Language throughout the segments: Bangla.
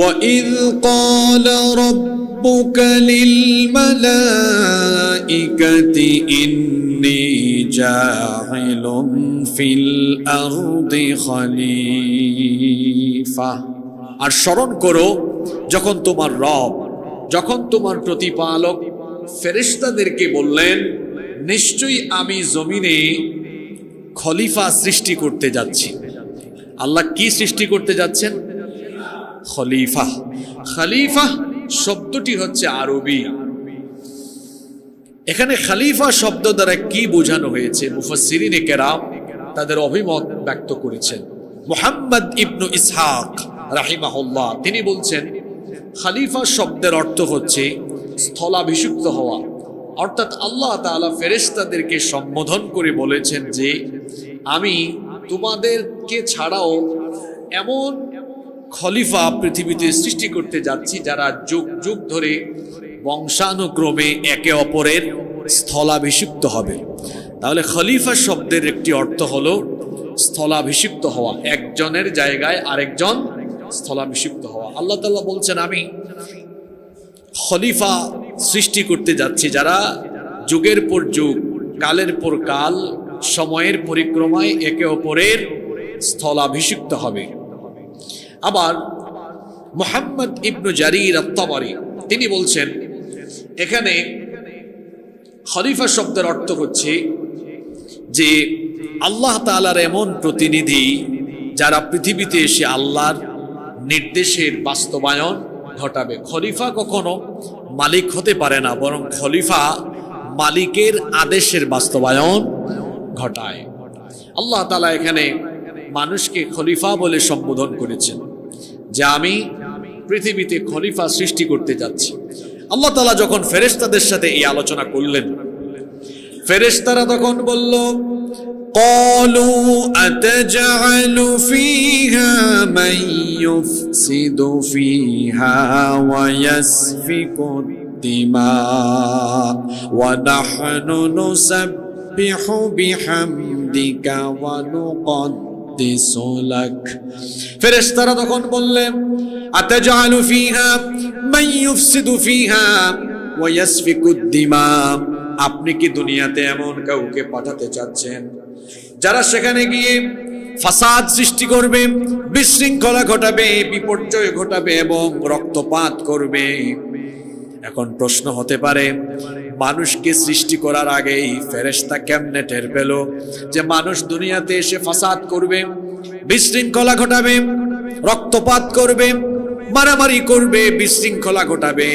وَإِذْ قَالَ رَبُّكَ لِلْمَلَائِكَةِ إِنِّي جَاعِلٌ فِي الْأَرْضِ خَلِيفَةً। আর স্মরণ করো যখন তোমার রব, যখন তোমার প্রতিপালক ফেরেশতাদেরকে বললেন, নিশ্চয়ই আমি জমিনে খলিফা সৃষ্টি করতে যাচ্ছি। আল্লাহ কি সৃষ্টি করতে যাচ্ছেন? খলিফা। খলিফা শব্দটি হচ্ছে আরবি। এখানে খলিফা শব্দ দ্বারা কি বোঝানো হয়েছে মুফাসসিরিনে কেরাম তাদের অভিমত ব্যক্ত করেছেন। মুহাম্মদ ইবনু ইসহাক রাহিমাহুল্লাহ তিনি বলছেন, খলিফা শব্দের অর্থ হচ্ছে স্থলাভিষিক্ত হওয়া। অর্থাৎ আল্লাহ তাআলা ফেরেশতাদেরকে সম্বোধন করে বলেছেন যে আমি তোমাদেরকে ছাড়াও এমন খলিফা পৃথিবীতে সৃষ্টি করতে যাচ্ছি যারা যুগ যুগ ধরে বংশানুক্রমে একে অপরের স্থলাভিষিক্ত হবে। তাহলে খলিফা শব্দের একটি অর্থ হলো স্থলাভিষিক্ত হওয়া, একজনের জায়গায় আরেকজন স্থলাভিষিক্ত হওয়া। আল্লাহ তাআলা বলছেন আমি খলিফা সৃষ্টি করতে যাচ্ছি যারা যুগের পর যুগ, কালের পর কাল, সময়ের পরিক্রমায় একে অপরের স্থলাভিষিক্ত হবে। আবার মুহাম্মদ ইবনু জারির আত-তাবারি তিনি বলছেন এখানে খলিফা শব্দের অর্থ হচ্ছে যে আল্লাহ তাআলার এমন প্রতিনিধি যারা পৃথিবীতে এসে আল্লাহর নির্দেশের বাস্তবায়ন ঘটাবে। খলিফা কখনো মালিক হতে পারে না, বরং খলিফা মালিকের আদেশের বাস্তবায়ন ঘটায়। আল্লাহ তাআলা এখানে মানুষকে খলিফা বলে সম্বোধন করেছেন যে আমি পৃথিবীতে খলিফা সৃষ্টি করতে যাচ্ছি। আল্লাহ তাআলা যখন ফেরেশতাদের সাথে এই আলোচনা করলেন, ফেরেশতারা তখন বলল, ক্বালু আতাজআলু ফীহা মান ইউফসিদু ফীহা ওয়া ইয়াসফিকু দিমা ওয়া নাহনু নুসাব্বিহু বিহামদিকা ওয়া নুকদ্দিসু লাক। ফেরেশতারা তখন বললেন, আতাজআলু ফীহা মান ইউফসিদু ফীহা ওয়া ইয়াসফিকু দিমা, আপনি কি দুনিয়াতে এমন কাউকে পাঠাতে চাচ্ছেন যারা সেখানে গিয়ে ফাসাদ সৃষ্টি করবে, বিশৃঙ্খলা ঘটাবে, বিপর্যয় ঘটাবে এবং রক্তপাত করবে? এখন প্রশ্ন হতে পারে, মানুষকে সৃষ্টি করার আগেই ফেরেশতা কেমনে টের পেল যে মানুষ দুনিয়াতে এসে ফাসাদ করবে, বিশৃঙ্খলা ঘটাবে, রক্তপাত করবে, মারামারি করবে, বিশৃঙ্খলা ঘটাবে?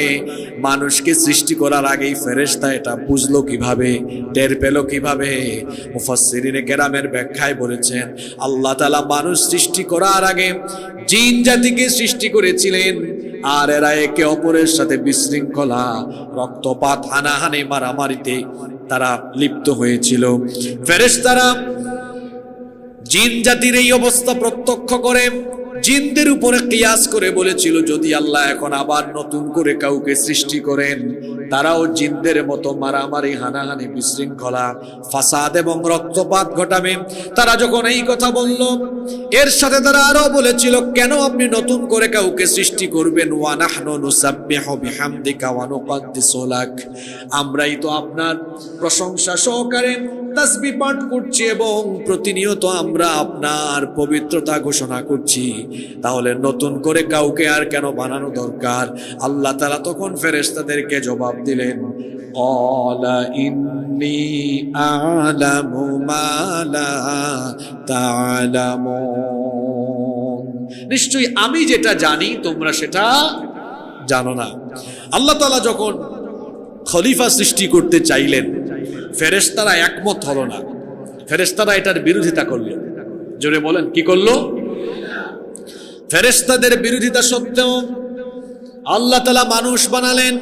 মানুষকে সৃষ্টি করার আগেই ফেরেশতা এটা বুঝলো কিভাবে, টের পেল কিভাবে? মুফাসসিরিনে কেরামের ব্যাখ্যায় বলেছেন, আল্লাহ তাআলা মানুষ সৃষ্টি করার আগে জিন জাতিকে সৃষ্টি করেছিলেন, আর এরা একে অপরের সাথে বিশৃঙ্খলা, রক্তপাত, হানাহানি, মারামারিতে তারা লিপ্ত হয়েছিল। ফেরেশতারা জিন জাতির এই অবস্থা প্রত্যক্ষ করে জিনদের উপরে কিয়াস করে বলেছিল, যদি আল্লাহ এখন আবার নতুন করে কাউকে সৃষ্টি করেন, তারাও জিনদের মতো মারামারি, হানাহানি, বিশৃঙ্খলা, ফাসাদ এবং রক্তপাত ঘটাবে। তারা যখন এই কথা বলল, এর সাথে তারা আরো বলেছিল, কেন আপনি নতুন করে কাউকে সৃষ্টি করবেন? ওয়া নাহনু নুসাব্বিহু বিহামদিকা ওয়া নুকদ্দিসু লাক, আমরাই তো আপনার প্রশংসা সহকারে তাসবিহ পাঠ করছি এবং প্রতিনিয়ত আমরা আপনার পবিত্রতা ঘোষণা করছি, তাহলে নতুন করে কাউকে আর কেন বানানো দরকার? আল্লাহ তাআলা তখন ফেরেশতাদেরকে জবাব দিলেন, ক্বালা ইন্নী আ'লামু মা লা তা'লামুন, নিশ্চয়ই আমি যেটা জানি তোমরা সেটা জানো না। আল্লাহ তাআলা যখন খলিফা সৃষ্টি করতে চাইলেন, ফেরেশতারা একমত হলো না, ফেরেশতারা এটার বিরোধিতা করলো। জোরে বলেন, কি করলো? ফেরেশতাদের বিরোধিতা সত্ত্বেও আল্লাহ তাআলা মানুষ বানালেন,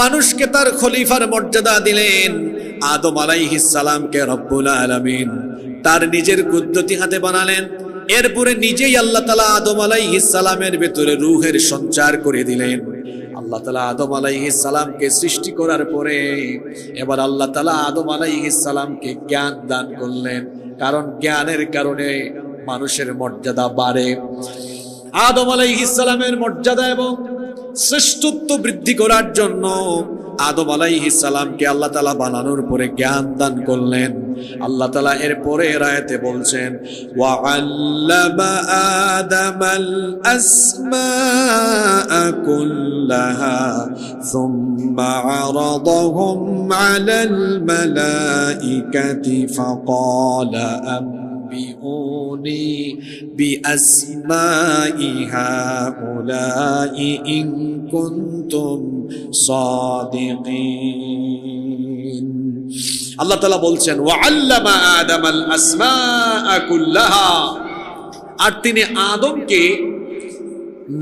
মানুষকে তার খলিফার মর্যাদা দিলেন। আদম আলাইহিস সালামকে রব্বুল আলামিন তার নিজের কুদরতি হাতে বানালেন। এরপরে নিজেই আল্লাহ তাআলা আদম আলাইহিস সালামের ভেতরে রূহের সঞ্চার করে দিলেন। আল্লাহ তাআলা আদম আলাইহিস সালামকে সৃষ্টি করার পরে এবার আল্লাহ তাআলা আদম আলাইহিস সালামকে জ্ঞান দান করলেন, কারণ জ্ঞানের কারণে মানুষের মর্যাদা বাড়ে। আদম আলাইহিস সালামের মর্যাদা এবং শ্রেষ্ঠত্ব বৃদ্ধি করার জন্য আদম আলাইহিস সালামকে আল্লাহ তাআলা বানানোর পরে জ্ঞান দান করলেন। আল্লাহ তাআলা এর পরের আয়াতে বলছেন, ওয়া আল্লামা আদামাল আসমাআ কুল্লাহা সুম্মা আরাদাহুম আলাল মালাইকাতি ফাকালা أنبئوني بأسماء هؤلاء إن كنتم صادقين। আল্লাহ তাআলা বলছেন, ওয়াল্লামা আদামাল আসমাআ কুল্লাহা, আর তিনি আদমকে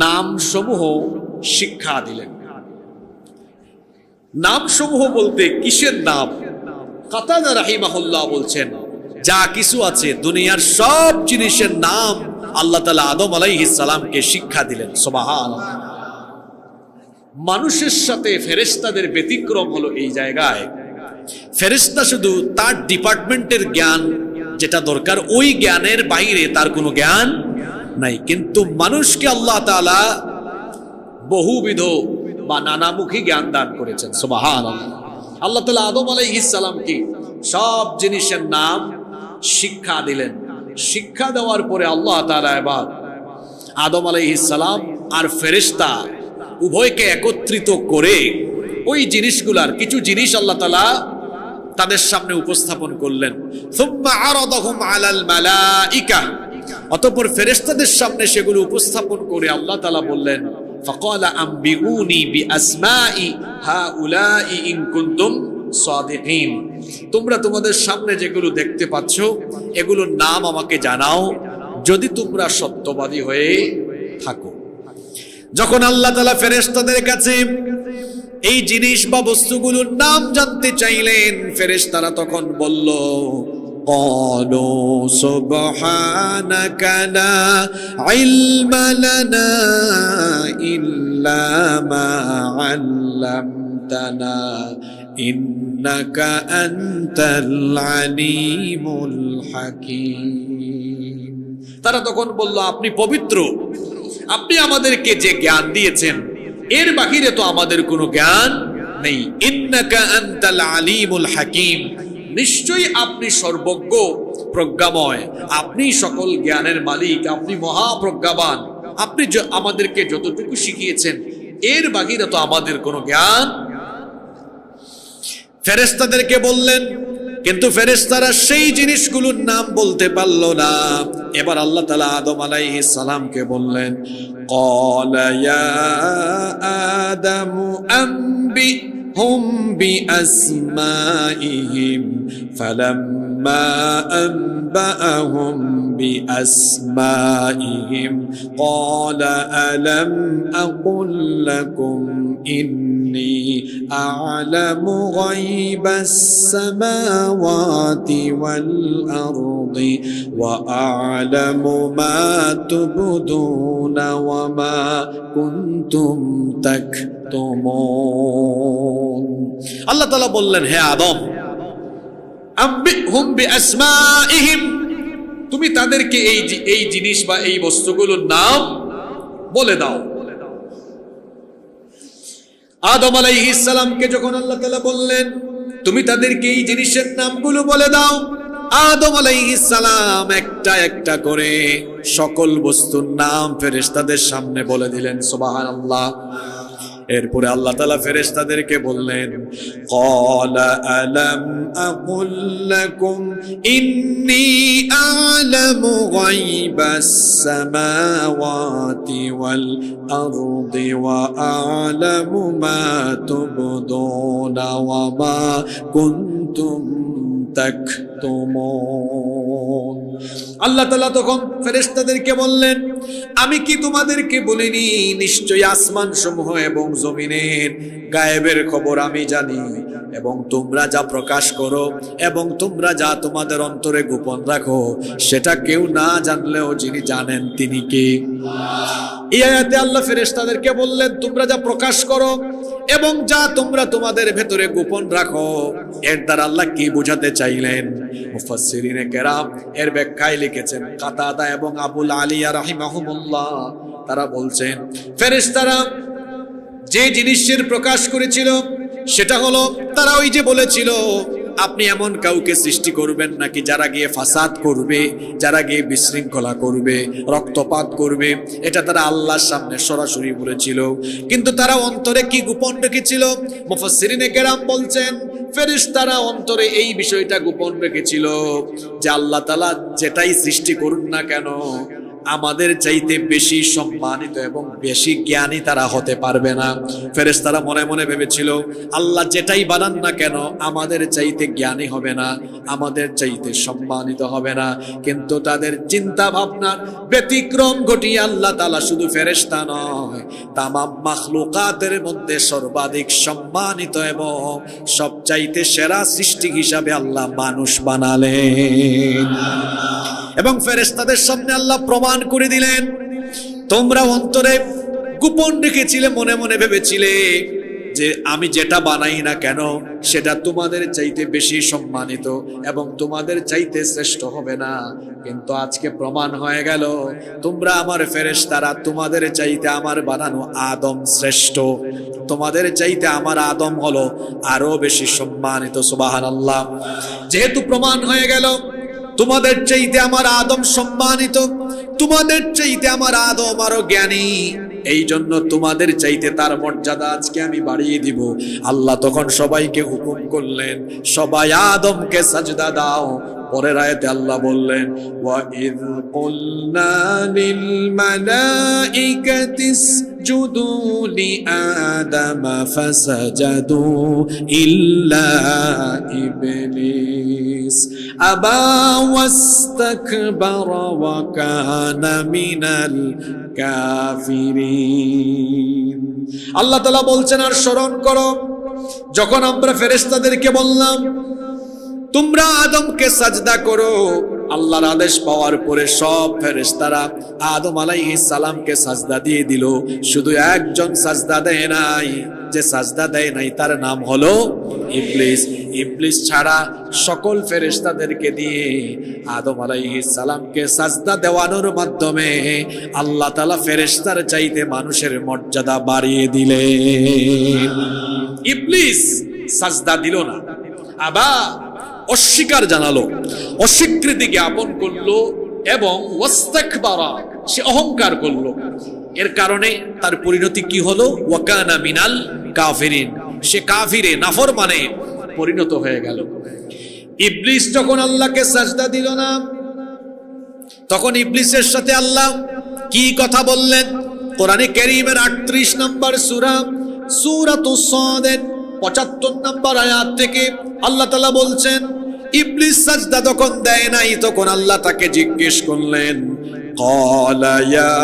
নামসমূহ শিক্ষা দিলেন। নামসমূহ বলতে কিসের নাম? কাতাদা রাহিমাহুল্লাহ বলছেন, যা কিছু আছে দুনিয়ার সব জিনিসের নাম আল্লাহ তাআলা আদম আলাইহিস সালামকে শিক্ষা দিলেন। সুবহানাল্লাহ। মানুষের সাথে ফেরেশতাদের ব্যতিক্রম হলো এই জায়গায়, ফেরেশতা শুধু তার ডিপার্টমেন্টের জ্ঞান যেটা দরকার ওই জ্ঞানের বাইরে তার কোনো জ্ঞান নাই, কিন্তু মানুষকে আল্লাহ তাআলা বহুবিধ বা নানামুখী জ্ঞান দান করেছেন। সুবহানাল্লাহ। আল্লাহ তাআলা আদম আলাইহিস সালামকে সব জিনিসের নাম শিক্ষা দিলেন। শিক্ষা দেওয়ার পরে আল্লাহ তাআলা এবার আদম আলাইহিস সালাম আর ফেরেশতা উভয়কে একত্রিত করে ওই জিনিসগুলার কিছু জিনিস আল্লাহ তাআলা তাদের সামনে উপস্থাপন করলেন। সুম্মা আরাদাহুম আলাল মালাইকা, অতঃপর ফেরেশতাদের সামনে সেগুলো উপস্থাপন করে আল্লাহ তাআলা বললেন, ফাকালা আনবিউনি বিআসমাই হাউলাই ইন কুনতুম সাদিকিন, তোমরা তোমাদের সামনে যেগুলো দেখতে পাচ্ছ এগুলোর নাম আমাকে জানাও যদি তোমরা সত্যবাদী হয়ে থাকো। যখন আল্লাহ তাআলা ফেরেশতাদের কাছে এই জিনিস বা বস্তুগুলোর নাম জানতে চাইলেন, ফেরেশতারা তখন বলল, ক্বালু সুবহানাকা লা ইলমা লানা ইল্লা মা আল্লামতানা ইন্নাকা আনতাল আলিমুল হাকীম। তারা তখন বলল, আপনি পবিত্র, আপনি আমাদেরকে যে জ্ঞান দিয়েছেন এর বাহিরে তো আমাদের কোনো জ্ঞান নেই। ইন্নাকা আনতাল আলিমুল হাকীম, নিশ্চয়ই আপনি সর্বজ্ঞ প্রজ্ঞাময়, আপনি সকল জ্ঞানের মালিক, আপনি মহাপ্রজ্ঞাবান, আপনি আমাদেরকে যতটুকু শিখিয়েছেন এর বাহিরে তো আমাদের কোনো জ্ঞান। ফেরেশতাদেরকে বললেন, কিন্তু ফেরেশতারা সেই জিনিসগুলোর নাম বলতে পারল না। এবার আল্লাহ তাআলা আদম আলাইহিস সালামকে বললেন, ক্বালা ইয়া আদামু আনবিহুম বিআসমাইহিম ফালাম্মা আনবাআহুম বিআসমাইহিম ক্বালা আলাম আকুল লাকুম ইন্নী আ'লামু গায়বাস সামাওয়াতি ওয়াল আরদি ওয়া আ'লামু মা তুবদুনা ওয়া মা কুনতুম তাকতুমুন। আল্লাহ তাআলা বললেন, হে আদম, আনবিহুম বিআসমাইহিম, তুমি তাদেরকে এই জিনিস বা এই বস্তুগুলোর নাম বলে দাও। আদম আলাইহিস সালামকে যখন আল্লাহ তাআলা বললেন তুমি তাদেরকে এই জিনিসের নামগুলো বলে দাও, আদম আলাইহিস সালাম একটা একটা করে সকল বস্তুর নাম ফেরেশতাদের সামনে বলে দিলেন। সুবহানাল্লাহ। এরপরে আল্লাহ তাআলা ফেরেশতাদেরকে বললেন, ক্বালা আলাম আকুল লাকুম ইন্নী আ'লামু গায়বাস সামাওয়াতি ওয়াল আরদি ওয়া আ'লামু মা তুবদুনা ওয়া মা কুনতুম তাকতুমুন। আল্লাহ তাআলা তখন ফেরেশতাদেরকে বললেন, আমি কি তোমাদেরকে বলিনি নিশ্চয়ই আসমান সমূহ এবং জমিনের গায়েবের খবর আমি জানি, এবং তোমরা যা প্রকাশ করো এবং তোমরা যা তোমাদের অন্তরে গোপন রাখো সেটা কেউ না জানলেও যিনি জানেন তিনি কে। এই আয়াতে আল্লাহ ফেরেশতাদেরকে বললেন, তোমরা যা প্রকাশ করো এবং যা তোমরা তোমাদের ভেতরে গোপন রাখো, এর দ্বারা আল্লাহ কি বোঝাতে চাইলেন? মুফাসসিরিনে কেরাম এর ব্যাখ্যায় লিখেছেন, কাতাদা এবং আবুল আলিয়া রাহিমাহুমুল্লাহ তারা বলছেন ফেরেশতারা যে জিনিসের প্রকাশ করেছিল সেটা হলো, তারা ওই যে বলেছিল আপনি এমন কাউকে সৃষ্টি করবেন নাকি যারা গিয়ে ফাসাদ করবে, যারা গিয়ে বিশৃঙ্খলা করবে, রক্তপাত করবে। এটা তারা আল্লাহর সামনে সরাসরি বলেছিল, কিন্তু তারা অন্তরে কি গোপন রেখেছিল? মুফাসসিরিনে কেরাম বলছেন ফেরেশতারা অন্তরে এই বিষয়টা গোপন রেখেছিল যে আল্লাহ তাআলা যেটাই সৃষ্টি করুন না কেন আমাদের চাইতে বেশি সম্মানিত এবং বেশি জ্ঞানী তারা হতে পারবে না। ফেরেশতারা মনে মনে ভেবেছিল আল্লাহ যেটাই বানান না কেন আমাদের চাইতে জ্ঞানী হবে না, আমাদের চাইতে সম্মানিত হবে না। কিন্তু তাদের চিন্তা ভাবনার ব্যতিক্রম ঘটিয়ে আল্লাহ তাআলা শুধু ফেরেশতা নয়, তামাম মাখলুকাতের মধ্যে সর্বাধিক সম্মানিত এবং সবচাইতে সেরা সৃষ্টি হিসাবে আল্লাহ মানুষ বানালেন। এবং ফেরেশতাদের সামনে আল্লাহ প্রমাণ করে দিলেন, তোমরা অন্তরে গোপন রেখেছিলে, মনে মনে ভেবেছিলে যে আমি যেটা বানাই না কেন সেটা তোমাদের চাইতে বেশি সম্মানিত এবং তোমাদের চাইতে শ্রেষ্ঠ হবে না। কিন্তু আজকে প্রমাণ হয়ে গেল তোমরা আমার ফেরেশতারা, তোমাদের চাইতে আমার বানানো আদম শ্রেষ্ঠ, তোমাদের চাইতে আমার আদম হলো আরো বেশি সম্মানিত। সুবহানাল্লাহ। যেহেতু প্রমাণ হয়ে গেল তোমাদের চাইতে আমার আদম সম্মানিত, তোমাদের চাইতে আমার আদম আরো জ্ঞানী, এই জন্য তোমাদের চাইতে তার মর্যাদা আজকে আমি বাড়িয়ে দিব। আল্লাহ তখন সবাইকে হুকুম করলেন সবাই আদমকে সাজদা দাও। পরের আয়াতে আল্লাহ বললেন ওয়া ইয কুলনা লিল মালাইকাতি ইসজুদু লি আদম ফাসাজাদু ইল্লা ইবলিস আবা ওয়াস্তাকবারা ওয়া কানা মিনাল কাফিরিন। আল্লাহ তাআলা বলছেন আর স্মরণ করো যখন আমরা ফেরেশতাদেরকে বললাম তোমরা আদমকে সাজদা করো, আল্লাহর আদেশ পাওয়ার পরে সব ফেরেশতারা আদম আলাইহিস সালামকে সাজদা দিয়ে দিল। শুধু একজন সাজদা দেয় নাই, যে সাজদা দেয় নাই তার নাম হলো ইবলিস। ইবলিস ছাড়া সকল ফেরেশতাদেরকে দিয়ে আদম আলাইহিস সালামকে সাজদা দেওয়ানোর মাধ্যমে আল্লাহ তাআলা ফেরেশতার চাইতে মানুষের মর্যাদা বাড়িয়ে দিলেন। ইবলিস সাজদা দিল না, আবার অস্বীকার জানালো, অস্বীকৃতি জ্ঞাপন করলো এবং ওয়াস্তাকবারা, সে অহংকার করলো। এর কারণে তার পরিণতি কি হলো? ওয়া কানা মিনাল কাফিরিন, সে কাফিরে নাফরমানে পরিণত হয়ে গেল। ইবলিস যখন আল্লাহকে সাজদা দিল না, তখন ইবলিসের সাথে আল্লাহ কি কথা বললেন? কোরআনে কারীমের 38 নম্বর সূরা, সূরাতুস সাদের 75 নম্বর আয়াত থেকে আল্লাহ তাআলা বলছেন ইবলিস সাজদা যখন দেয় নাই তখন আল্লাহ তাকে জিজ্ঞেস করলেন ক্বালা ইয়া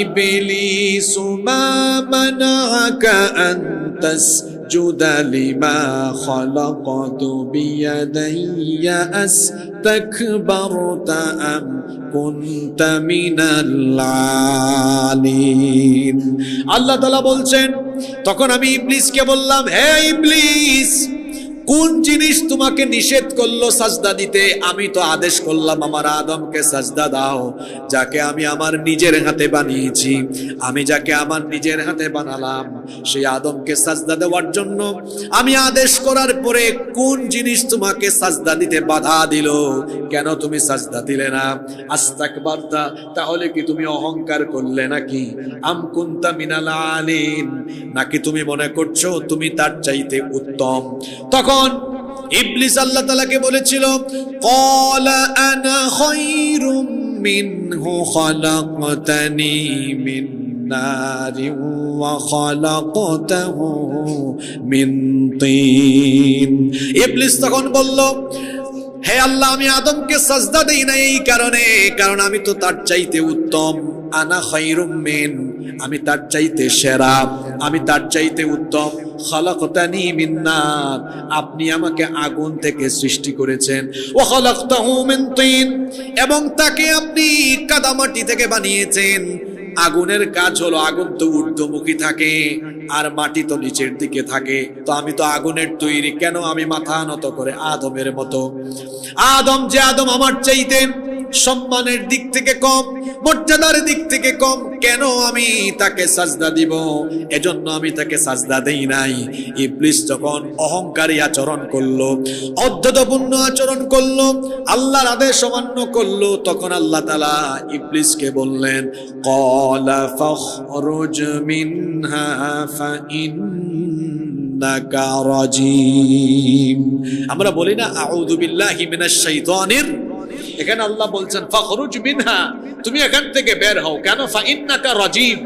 ইবলিস মা মানাআকা আন তাসজুদা লিমা খালাকতু বিয়াদাইয়া আস্তাকবারতা আম কুনতা মিনাল আলিন। আল্লাহ তাআলা বলছেন তখন আমি ইবলিসকে বললাম, হে ইবলিস, কোন জিনিস তোমাকে নিষেধ করলো সাজদা দিতে? আমি তো আদেশ করলাম আমার আদমকে সাজদা দাও, যাকে আমি আমার নিজের হাতে বানিয়েছি। আমি যাকে আমার নিজের হাতে বানালাম সেই আদমকে সাজদা দেওয়ার জন্য আমি আদেশ করার পরে কোন জিনিস তোমাকে সাজদা দিতে বাধা দিল? কেন তুমি সাজদা দিলে না? আস্তাকবারতা, তাহলে কি তুমি অহংকার করলে নাকি? আম কুনতা মিনাল আলিন, নাকি তুমি মনে করছো তুমি তার চাইতে উত্তম? তখন ইবলিস আল্লাহ তাআলাকে বলেছিল ক্বালা আনা খায়রুম মিনহু খালাকতানি মিন নারিন ওয়া খালাকতাহু মিন তিন। ইবলিস তখন বলল, হে আল্লাহ, আমি আদমকে সাজদা দেই না এই কারণে, কারণ আমি তো তার চাইতে উত্তম। আনা খায়রুম মিন, আমি তার চাইতে সেরা, আমি তার চাইতে উত্তম। খালাকতানি মিন নার, আপনি আমাকে আগুন থেকে সৃষ্টি করেছেন। ওয়া খালাকতাহু মিন তিন, এবং তাকে আপনি কাদামাটি থেকে বানিয়েছেন। আগুনের কাজ হলো, আগুন তো ঊর্ধ্বমুখী থাকে আর মাটি তো নিচের দিকে থাকে, তো আমি তো আগুনের তৈরি, কেন আমি মাথা নত করে আদমের মতো? আদম যে আদম আমার চাইতে সম্মানের দিক থেকে কম, মর্যাদার দিক থেকে কম, কেন আমি তাকে সাজদা দিব? এজন্য আমি তাকে সাজদা দেই নাই। ইবলিস যখন অহংকারী আচরণ করলো, অধ্যতাপূর্ণ আচরণ করলো, আল্লাহর আদেশ অমান্য করলো, তখন আল্লাহ তাআলা ইবলিসকে বললেন, ক্বালা ফাখরুজ মিনহা ফাইন্নাকা রাজিম। আমরা বলি না আউযু বিল্লাহি মিনাশ শাইতানির, এখানে আল্লাহ বলছেন ফাখরুজ মিনহা, তুমি এখান থেকে বের হও। কেন? ফাইন্নাকা রাজিম,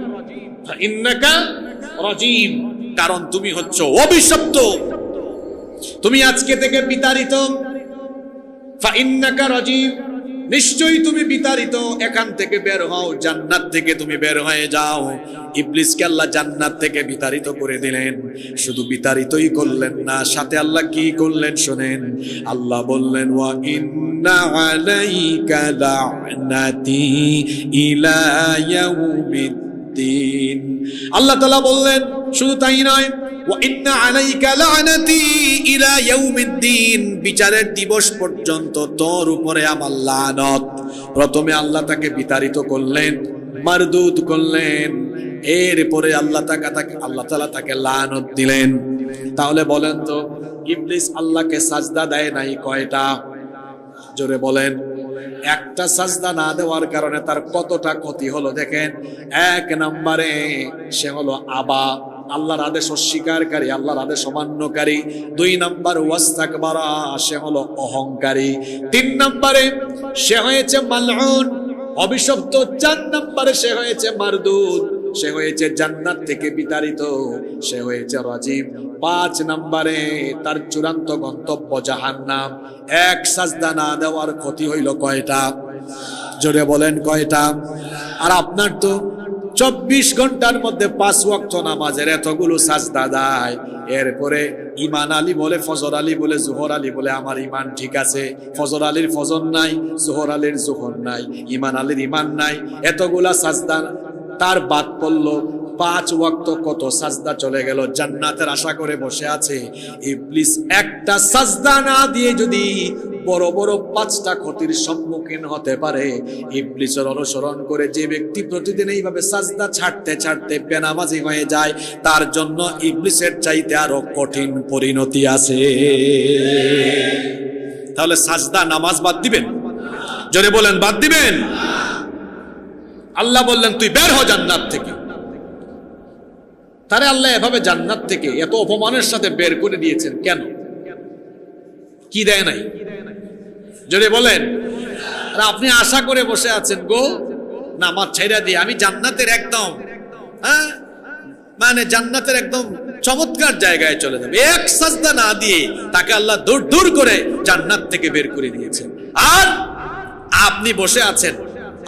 ফাইন্নাকা রাজিম, কারণ তুমি হচ্ছ অভিশপ্ত, তুমি আজকে থেকে বিতাড়িত। ফাইন্নাকা রাজিম, নিশ্চয়ই তুমি বিতাড়িত, এখান থেকে বের হও, জান্নাত থেকে তুমি বের হয়ে যাও। ইবলিসকে আল্লাহ জান্নাত থেকে বিতাড়িত করে দিলেন। শুধু বিতাড়িতই করলেন না, সাথে আল্লাহ কি করলেন শোনেন। আল্লাহ বললেন, ওয়া ইন্না আলাইকা লা'নাতি ইলা ইয়াউমিদ্দিন। আল্লাহ তাআলা বললেন শুধু তাই নয়, ওয়া ইন্না আলাইকা লা'নাতি ইলা ইয়াউমিদ্দিন, বিচারের দিবস পর্যন্ত তোর উপরে আমার লানত। প্রথমে আল্লাহ তাকে বিতাড়িত করলেন, মারদুদ করলেন, এরপরে আল্লাহ তাআলা তাকে লানত দিলেন। তাহলে বলেন তো ইবলিস আল্লাহকে সাজদা দেয় নাই কয়টা? জোরে বলেন। একটা সাজদা না দেওয়ার কারণে তার কতটা ক্ষতি হলো দেখেন। এক নম্বরে সে হলো আবা, আল্লাহর আদেশ অস্বীকারী, আল্লাহর আদেশ অমান্যকারী। দুই নম্বর ওয়াস্তাকবারা, সে হলো অহংকারী। তিন নম্বরে সে হয়েছে মালউন, অভিশপ্ত। চার নম্বরে সে হয়েছে মারদুদ, সে হয়েছে জান্নাত থেকে বিতাড়িত, সে হয়েছে রাজিম। পাঁচ নম্বরে তার চূড়ান্ত গন্তব্য জাহান্নাম। এক সাজদা না দেওয়ার ক্ষতি হইল কয়টা? জোরে বলেন কয়টা? আর আপনার তো 24 ঘন্টার মধ্যে 5 ওয়াক্ত নামাজের এতগুলো সাজদা দেয়, এরপরে ইমান আলী বলে, ফজর আলী বলে, জোহর আলী বলে আমার ইমান ঠিক আছে। ফজর আলীর ফজর নাই, জোহর আলীর জোহর নাই, ইমান আলীর ইমান নাই। এতগুলা সাজদা তার বাদ পড়লো, 5 ওয়াক্ত কত সাজদা চলে গেল। জান্নাতের আশা করে বসে আছে। ইবলিস একটা সাজদা না দিয়ে যদি বড় বড় 5টা ক্ষতির সম্মুখীন হতে পারে, ইবলিসের অনুসরণ করে যে ব্যক্তি প্রতিদিন এইভাবে সাজদা ছাড়তে ছাড়তে বেনামাজি হয়ে যায়, তার জন্য ইবলিসের চাইতে আরো কঠিন পরিণতি আছে। তাহলে সাজদা নামাজ বাদ দিবেন? জোরে বলেন বাদ দিবেন? আল্লাহ বললেন তুই বের হ জান্নাত থেকে। তারে আল্লাহ এভাবে জান্নাত থেকে এত অপমানের সাথে বের করে দিয়েছেন কেন? কি দেয় নাই? যদি বলেন। আর আপনি আশা করে বসে আছেন গো নামাজ ছাইরা দিয়ে আমি জান্নাতের একদম মানে জান্নাতের একদম চমৎকার জায়গায় চলে যাবে। এক সাজদা না দিয়ে তাকে আল্লাহ দূর দূর করে জান্নাত থেকে বের করে দিয়েছেন। আর আপনি বসে আছেন,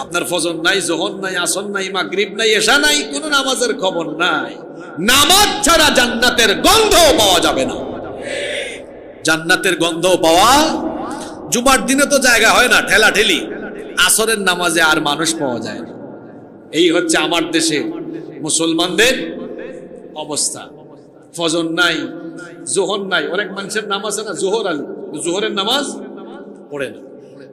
আপনার ফজর নাই, যোহর নাই, আসর নাই, মাগরিব নাই, এশা নাই, কোন নামাজের খবর নাই। নামাজ ছাড়া জান্নাতের গন্ধ পাওয়া যাবে না। জান্নাতের গন্ধ পাওয়া, জুমার দিনে তো জায়গা হয় না, ঠেলা ঠেলি। আসরের নামাজে আর মানুষ পাওয়া যায় না। এই হচ্ছে আমার দেশে মুসলমানদের অবস্থা। ফজর নাই, যোহর নাই, অনেক মানুষের নাম আছে না জোহর আলী, জোহরের নামাজ পড়ে না।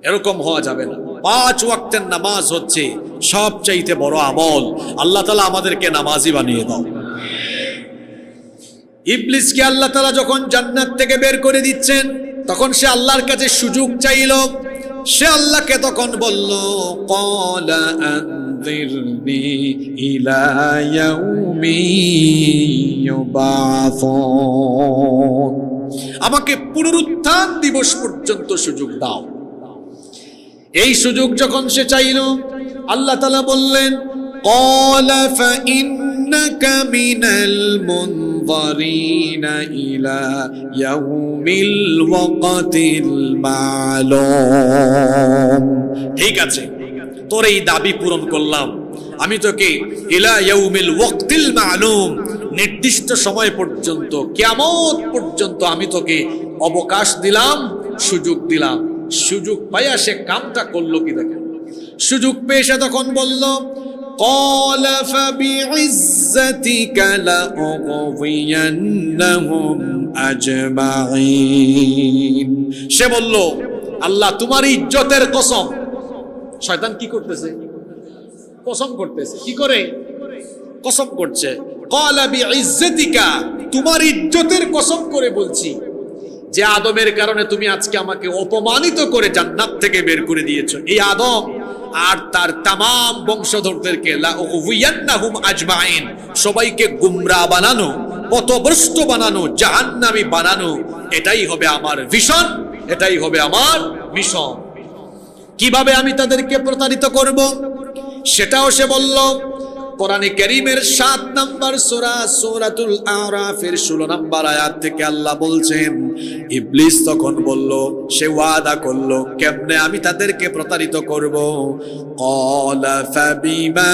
এরকম হওয়া যাবে না। 5 ওয়াক্তের নামাজ হচ্ছে সবচাইতে বড় আমল। আল্লাহ তাআলা আমাদেরকে নামাজি বানিয়ে দাও। ইবলিসকে আল্লাহ তাআলা যখন জান্নাত থেকে বের করে দিচ্ছেন, তখন সে আল্লাহর কাছে সুযোগ চাইল। সে আল্লাহকে তখন বলল, ক্বালা আনযিরনি ইলা ইয়াউমি ইউবাসুন, আমাকে পুনরুত্থান দিবস পর্যন্ত সুযোগ দাও। এই সুযোগ যখন সে চাইল, আল্লাহ তাআলা বললেন, ক্বালা ফাইন্নাকা মিনাল মুনযারিনা ইলা ইয়াউমিল ওয়াক্তিল মালুম। ঠিক আছে, তোর এই দাবি পূরণ করলাম। আমি তোকে ইলা ইয়াউমিল ওয়াক্তিল মালুম, নির্দিষ্ট সময় পর্যন্ত, কিয়ামত পর্যন্ত আমি তোকে অবকাশ দিলাম, সুযোগ দিলাম। সুযোগ পাইয়া সে কামটা করলো কি দেখেন। সুযোগ পেয়ে সে তখন বলল, ক্বালা ফাবিইজ্জাতিকা লাউগওয়িয়ান্নাহুম আজমাইন। সে বলল, আল্লাহ তোমার ইজ্জতের কসম, শয়তান কি করতেছে? কসম করতেছে। কি করে? কসম করছে। ক্বালা বিইজ্জাতিকা, তোমার ইজ্জতের কসম করে বলছি যে আদমের কারণে তুমি আজকে আমাকে অপমানিত করে জান্নাত থেকে বের করে দিয়েছো। এই আদম আর তার তামাম বংশধরদেরকে লা উগওয়িয়ান্নাহুম আজমাইন, সবাইকে গুমরাহ বানানো, পথভ্রষ্ট বানানো, জাহান্নামী বানানো, এটাই হবে আমার ভিশন, এটাই হবে আমার মিশন। কিভাবে আমি তাদেরকে প্রতারিত করব সেটাও সে বলল। কোরআনে কারীমের 7 নম্বর সূরা সূরাতুল আরাফের 16 নম্বর আয়াত থেকে আল্লাহ বলছেন, ইবলিস তখন বলল, সে ওয়াদা করলো, কেমনে আমি তাদেরকে প্রতারিত করব? ক্বালা ফাবিমা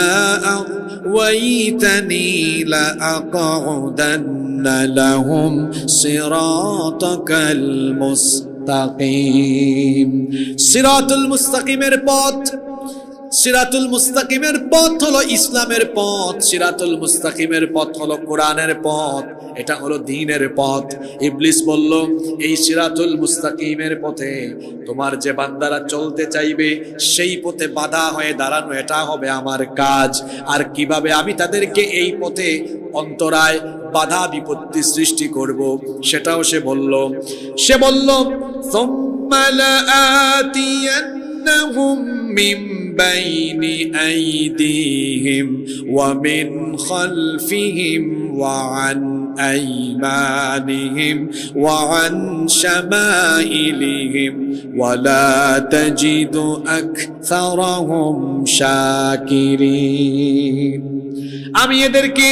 আওয়াইতানি লাআকউদান্না লাহুম সিরাতাকাল মুস্তাকিম। সিরাতুল মুস্তাকিমের পথ, সিরাতুল মুস্তাকিমের পথ হলো ইসলামের পথ, সিরাতুল মুস্তাকিমের পথ হলো কোরআনের পথ, এটা হলো দ্বীনের পথ। ইবলিস বলল, এই সিরাতুল মুস্তাকিমের পথে তোমার যে বান্দারা চলতে চাইবে সেই পথে বাধা হয়ে দাঁড়ানো, এটা হবে আমার কাজ। আর কিভাবে আমি তাদেরকে এই পথে অন্তরায় বাধা বিপত্তি সৃষ্টি করব সেটাও সে বলল। সে বলল, সুম্মা লাআতিয়ান্নাহুম মিন بين أيديهم ومن خلفهم وعن أيمانهم وعن شمائلهم ولا تجد أكثرهم شاكرين। আমি এদেরকে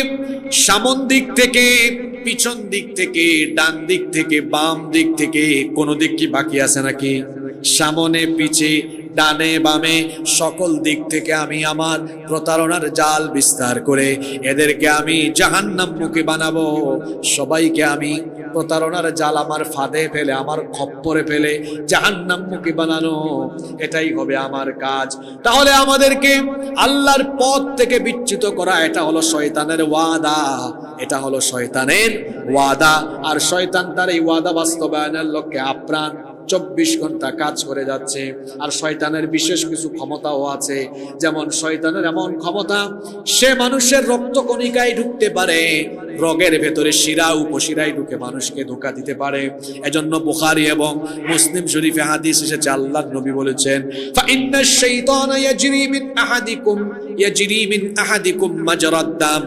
সামন দিক থেকে, পিছন দিক থেকে, ডান দিক থেকে, বাম দিক থেকে, কোন দিক কি বাকি আছে নাকি? সামনে পিছে ডানে বামে সকল দিক থেকে আমি আমার প্রতারণার জাল বিস্তার করে এদেরকে আমি জাহান্নামমুখী বানাবো। সবাইকে আমি প্রতারণার জাল আমার ফাঁদে ফেলে, আমার খপ্পরে ফেলে জাহান্নামমুখী বানানো, এটাই হবে আমার কাজ। তাহলে আমাদেরকে আল্লাহর পথ থেকে বিচ্যুত করা, এটা হলো শয়তানের ওয়াদা, এটা হলো শয়তানের ওয়াদা। আর শয়তান তার এই ওয়াদা বাস্তবায়নের লক্ষ্যে আপ্রাণ 24 ঘন্টা কাজ করে যাচ্ছে। আর শয়তানের বিশেষ কিছু ক্ষমতাও আছে, যেমন শয়তানের এমন ক্ষমতা, সে মানুষের রক্তকণিকায় ঢুকতে পারে, রগের ভেতরে শিরা উপশিরায় ঢুকে মানুষকে ধোঁকা দিতে পারে। এজন্য বুখারী এবং মুসলিম শরীফে হাদিস এসেছে, আল্লাহর নবী বলেছেন, ফাইন্নাশ শাইতানা ইয়াজরি মিন আহাদিকুম মাজরাদ দাম।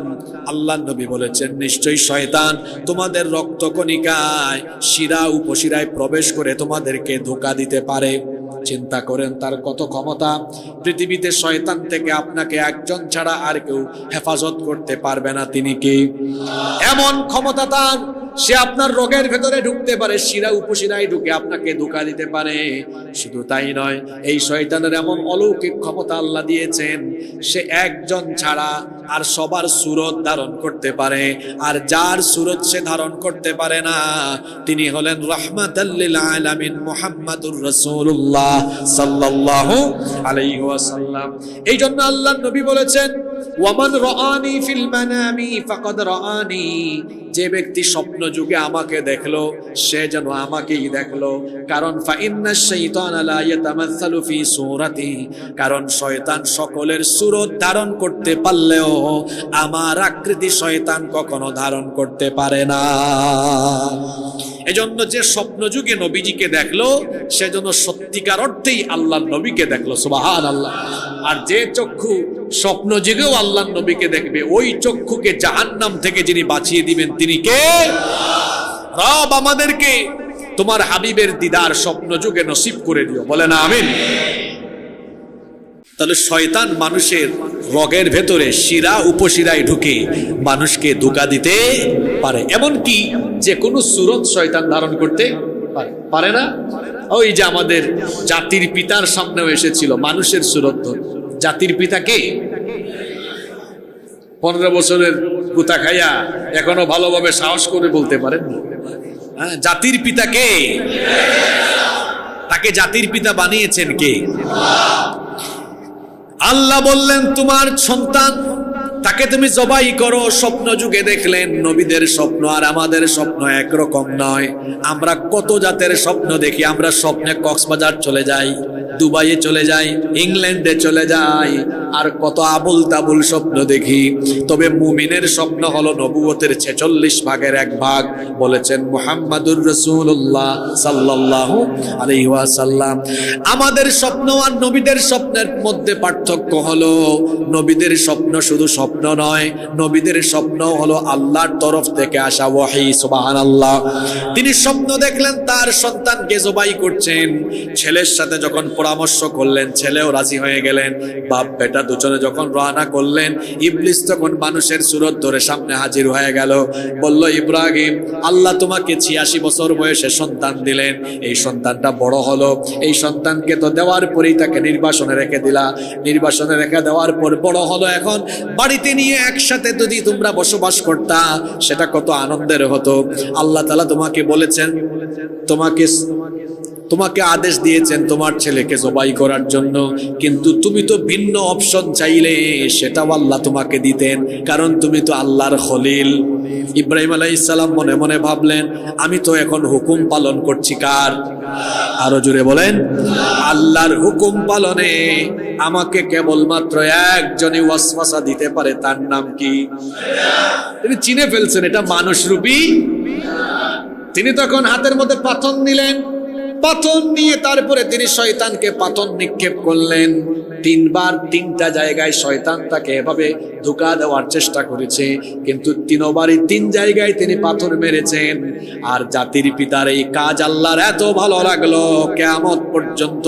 আল্লাহর নবী বলেছেন, নিশ্চয়ই শয়তান তোমাদের রক্তকণিকায় শিরা উপশিরায় প্রবেশ করে তোমাদেরকে ধোঁকা দিতে পারে। চিন্তা করেন তার কত ক্ষমতা। পৃথিবীতে শয়তান থেকে আপনাকে একজন ছাড়া আর কেউ হেফাজত করতে পারবে না। তিনি কি? এমন ক্ষমতা তার, সে আপনার রোগের ভেতরে ঢুকতে পারে, শিরা উপশিরায় ঢুকে আপনাকে ধোঁকা দিতে পারে। শুধু তাই নয়, এই শয়তানের এমন অলৌকিক ক্ষমতা আল্লাহ দিয়েছেন, সে একজন ছাড়া আর সবার সুরত ধারণ করতে পারে। আর যার সুরত সে ধারণ করতে পারে না, তিনি হলেন রাহমাতাল লিল আলামিন মুহাম্মাদুর রাসূলুল্লাহ সাল্লাল্লাহু আলাইহি ওয়াসাল্লাম। এই জন্য আল্লাহর নবী বলেছেন, ওয়ামান রাআনি ফিল মানামি ফাকাদ রাআনি। যে ব্যক্তি স্বপ্ন যুগে আমাকে দেখলো, সে যেন আমাকেই দেখলো। কারণ ফাইন্নাশ শাইতানা লা ইয়াতামাসসালু ফি সূরাতি, কারণ শয়তান সকলের সূরত ধারণ করতে পারলেও আমার আকৃতি শয়তান কখনো ধারণ করতে পারে না। এজন্য যে স্বপ্ন যুগে নবীজিকে দেখলো, সেজন্য সত্যিকার অর্থেই আল্লাহর নবীকে দেখলো। সুবহানাল্লাহ। আর যে চক্ষু স্বপ্ন যুগেও আল্লাহর নবীকে দেখবে, ওই চক্ষুকে জাহান্নাম থেকে যিনি বাঁচিয়ে দিবেন তিনি কে? রব আমাদেরকে তোমার হাবিবের দিদার স্বপ্ন যুগে নসিব করে দিও, বলে না আমিন। তাহলে শয়তান মানুষের রগের ভেতরে শিরা উপশিরায় ঢুকে মানুষকে ধোঁকা দিতে পারে। এমনকি যে কোনো সুরত শয়তান ধারণ করতে পারে না। ওই যে আমাদের জাতির পিতার সামনেও এসেছিল মানুষের সুরত ধরে। জাতির পিতা কে? 15 বছরের গুতা খাইয়া এখনো ভালোভাবে সাহস করে বলতে পারেন, হ্যাঁ, জাতির পিতা কে? তাকে জাতির পিতা বানিয়েছেন কে? আল্লাহ বললেন, তোমার সন্তান তাকে তুমি জবাই করো। স্বপ্ন যুগে দেখলেন নবীদের স্বপ্ন আর আমাদের স্বপ্ন একরকম নয়। আমরা কত জাতের স্বপ্ন দেখি। আমরা স্বপ্নে কক্সবাজার চলে যাই, দুবাইয়ে চলে যাই, ইংল্যান্ডে চলে যাই, আর কত আবুল তাবুল স্বপ্ন দেখি। তবে মুমিনের স্বপ্ন হলো নবুয়তের 46 ভাগের 1 ভাগ, বলেছেন মুহাম্মাদুর রাসূলুল্লাহ সাল্লাল্লাহু আলাইহি ওয়াসাল্লাম। আমাদের স্বপ্ন আর নবীদের স্বপ্নের মধ্যে পার্থক্য হলো, নবীদের স্বপ্ন শুধু স্বপ্ন নয়, নবীদের স্বপ্ন হলো আল্লাহর তরফ থেকে আসা ওহী। সুবহানাল্লাহ। তিনি স্বপ্ন দেখলেন তার সন্তানকে জবাই করছেন। ছেলের সাথে যখন পরামর্শ করলেন, ছেলেও রাজি হয়ে গেলেন। বাপ বেটা দুজনে যখন রওনা করলেন, ইবলিস তখন মানুষের সুরত ধরে সামনে হাজির হয়ে গেল। বলল, ইব্রাহিম, আল্লাহ তোমাকে 86 বছর বয়সে সন্তান দিলেন, এই সন্তানটা বড় হলো, এই সন্তানকে তো দেওয়ার পরেই তাকে নির্বাসনে রেখে দিলা, নির্বাসনে রেখে দেওয়ার পর বড় হলো, এখন বাড়িতে নিয়ে একসাথে যদি তোমরা বসবাস করতা সেটা কত আনন্দের হতো। আল্লাহ তাআলা তোমাকে বলেছেন, তোমাকে আদেশ দিয়েছেন তোমার ছেলেকে জবাই করার জন্য, কিন্তু তুমি তো ভিন্ন অপশন চাইলে সেটাও আল্লাহ তোমাকে দিতেন, কারণ তুমি তো আল্লাহর খলিল। ইব্রাহিম আলাইহিস সালাম মনে মনে ভাবলেন, আমি তো এখন হুকুম পালন করছি কার? আরো জোরে বলেন, আল্লাহর হুকুম পালনে আমাকে কেবলমাত্র একজনই ওয়াসওয়াসা দিতে পারে, তার নাম কি? তিনি চিনে ফেলছেন এটা মানুষরূপী। তিনি তখন হাতের মধ্যে পাথর নিলেন, পাথর নিয়ে তারপরে তিনি শয়তানকে পাথর নিক্ষেপ করলেন। 3 বার 3টা জায়গায় শয়তান তাকে এভাবে ধোঁকা দেওয়ার চেষ্টা করেছে, কিন্তু 3বারই 3 জায়গায় তিনি পাথর মেরেছেন। আর জাতির পিতার এই কাজ আল্লাহর এত ভালো লাগলো, কিয়ামত পর্যন্ত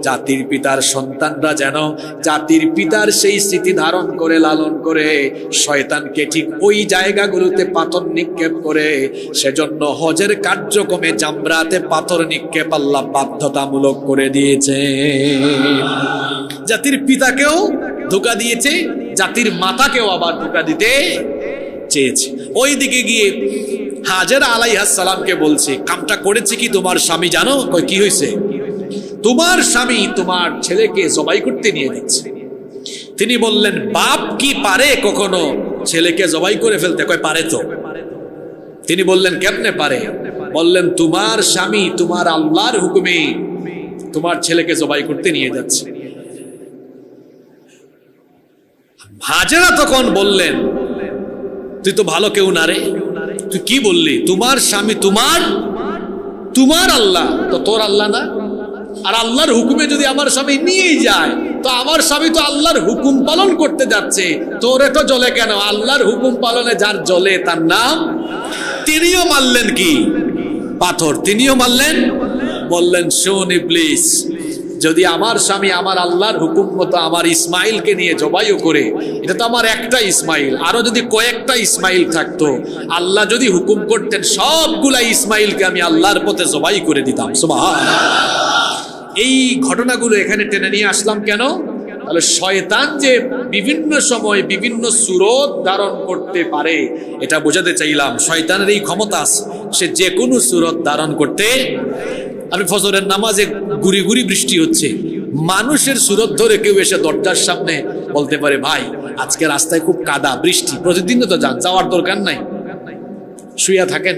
জাতির পিতার সন্তানরা যেন জাতির পিতার সেই স্মৃতি ধারণ করে লালন করে শয়তানকে ঠিক ওই জায়গাগুলোতে পাথর নিক্ষেপ করে। সেজন্য হজের কার্যক্রমে জামরাতে পাথর নিক্ষেপ আল্লাহ বাধ্যতামূলক করে দিয়েছে। জাতির পিতাকেও ধোঁকা দিয়েছে, জাতির মাতাকেও আবার ধোঁকা দিতে চেয়েছে। ওই দিকে গিয়ে হাজেরা আলাইহিস সালামকে বলছে, কামটা করেছে কি তোমার স্বামী জানো? কই, কি হয়েছে? তোমার স্বামী তোমার ছেলেকে জবাই করতে নিয়ে যাচ্ছে। তিনি বললেন, বাপ কি পারে কখনো ছেলেকে জবাই করে ফেলতে? কয়, পারে তো। তিনি বললেন, কেমনে পারে? বললেন, তোমার স্বামী তোমার আল্লাহর হুকুমে তোমার ছেলেকে জবাই করতে নিয়ে যাচ্ছে। হাজেরা তখন বললেন, তুই তো ভালো কেউ না রে, তুই কি বললি? তোমার স্বামী তোমার আল্লাহ, তো তোর আল্লাহ না? আর আল্লাহর হুকুমে যদি আমার স্বামী নিয়েই যায়, তো আমার স্বামী তো আল্লাহর হুকুম পালন করতে যাচ্ছে, তোরে তো জ্বলে কেন? আল্লাহর হুকুম পালনে যার জ্বলে তার নাম। তিনিও মারলেন কি? পাথর। তিনিও মারলেন। বললেন, শোন ইবলিস, যদি আমার স্বামী আমার আল্লাহর হুকুম মতো আমার ইসমাইলকে নিয়ে জবাইও করে, এটা তো আমার একটা ইসমাইল, আরো যদি কয়েকটা ইসমাইল থাকতো, আল্লাহ যদি হুকুম করতেন সবগুলা ইসমাইলকে আমি আল্লাহর পথে জবাই করে দিতাম। সুবহানাল্লাহ। এই ঘটনাগুলো এখানে টেনে নিয়ে আসলাম কেন? তাহলে শয়তান যে বিভিন্ন সময় বিভিন্ন সুরত ধারণ করতে পারে এটা বোঝাতে চাইলাম। শয়তানের এই ক্ষমতা আছে, সে যে কোনো সুরত ধারণ করতে। আমি ফজরের নামাজে গুড়ি গুড়ি বৃষ্টি হচ্ছে, মানুষের সুরত ধরে কেউ এসে দরজার সামনে বলতে পারে, ভাই আজকে রাস্তায় খুব কাদা, বৃষ্টি, প্রতিদিন তো যান, যাওয়ার দরকার নাই, শুইয়া থাকেন।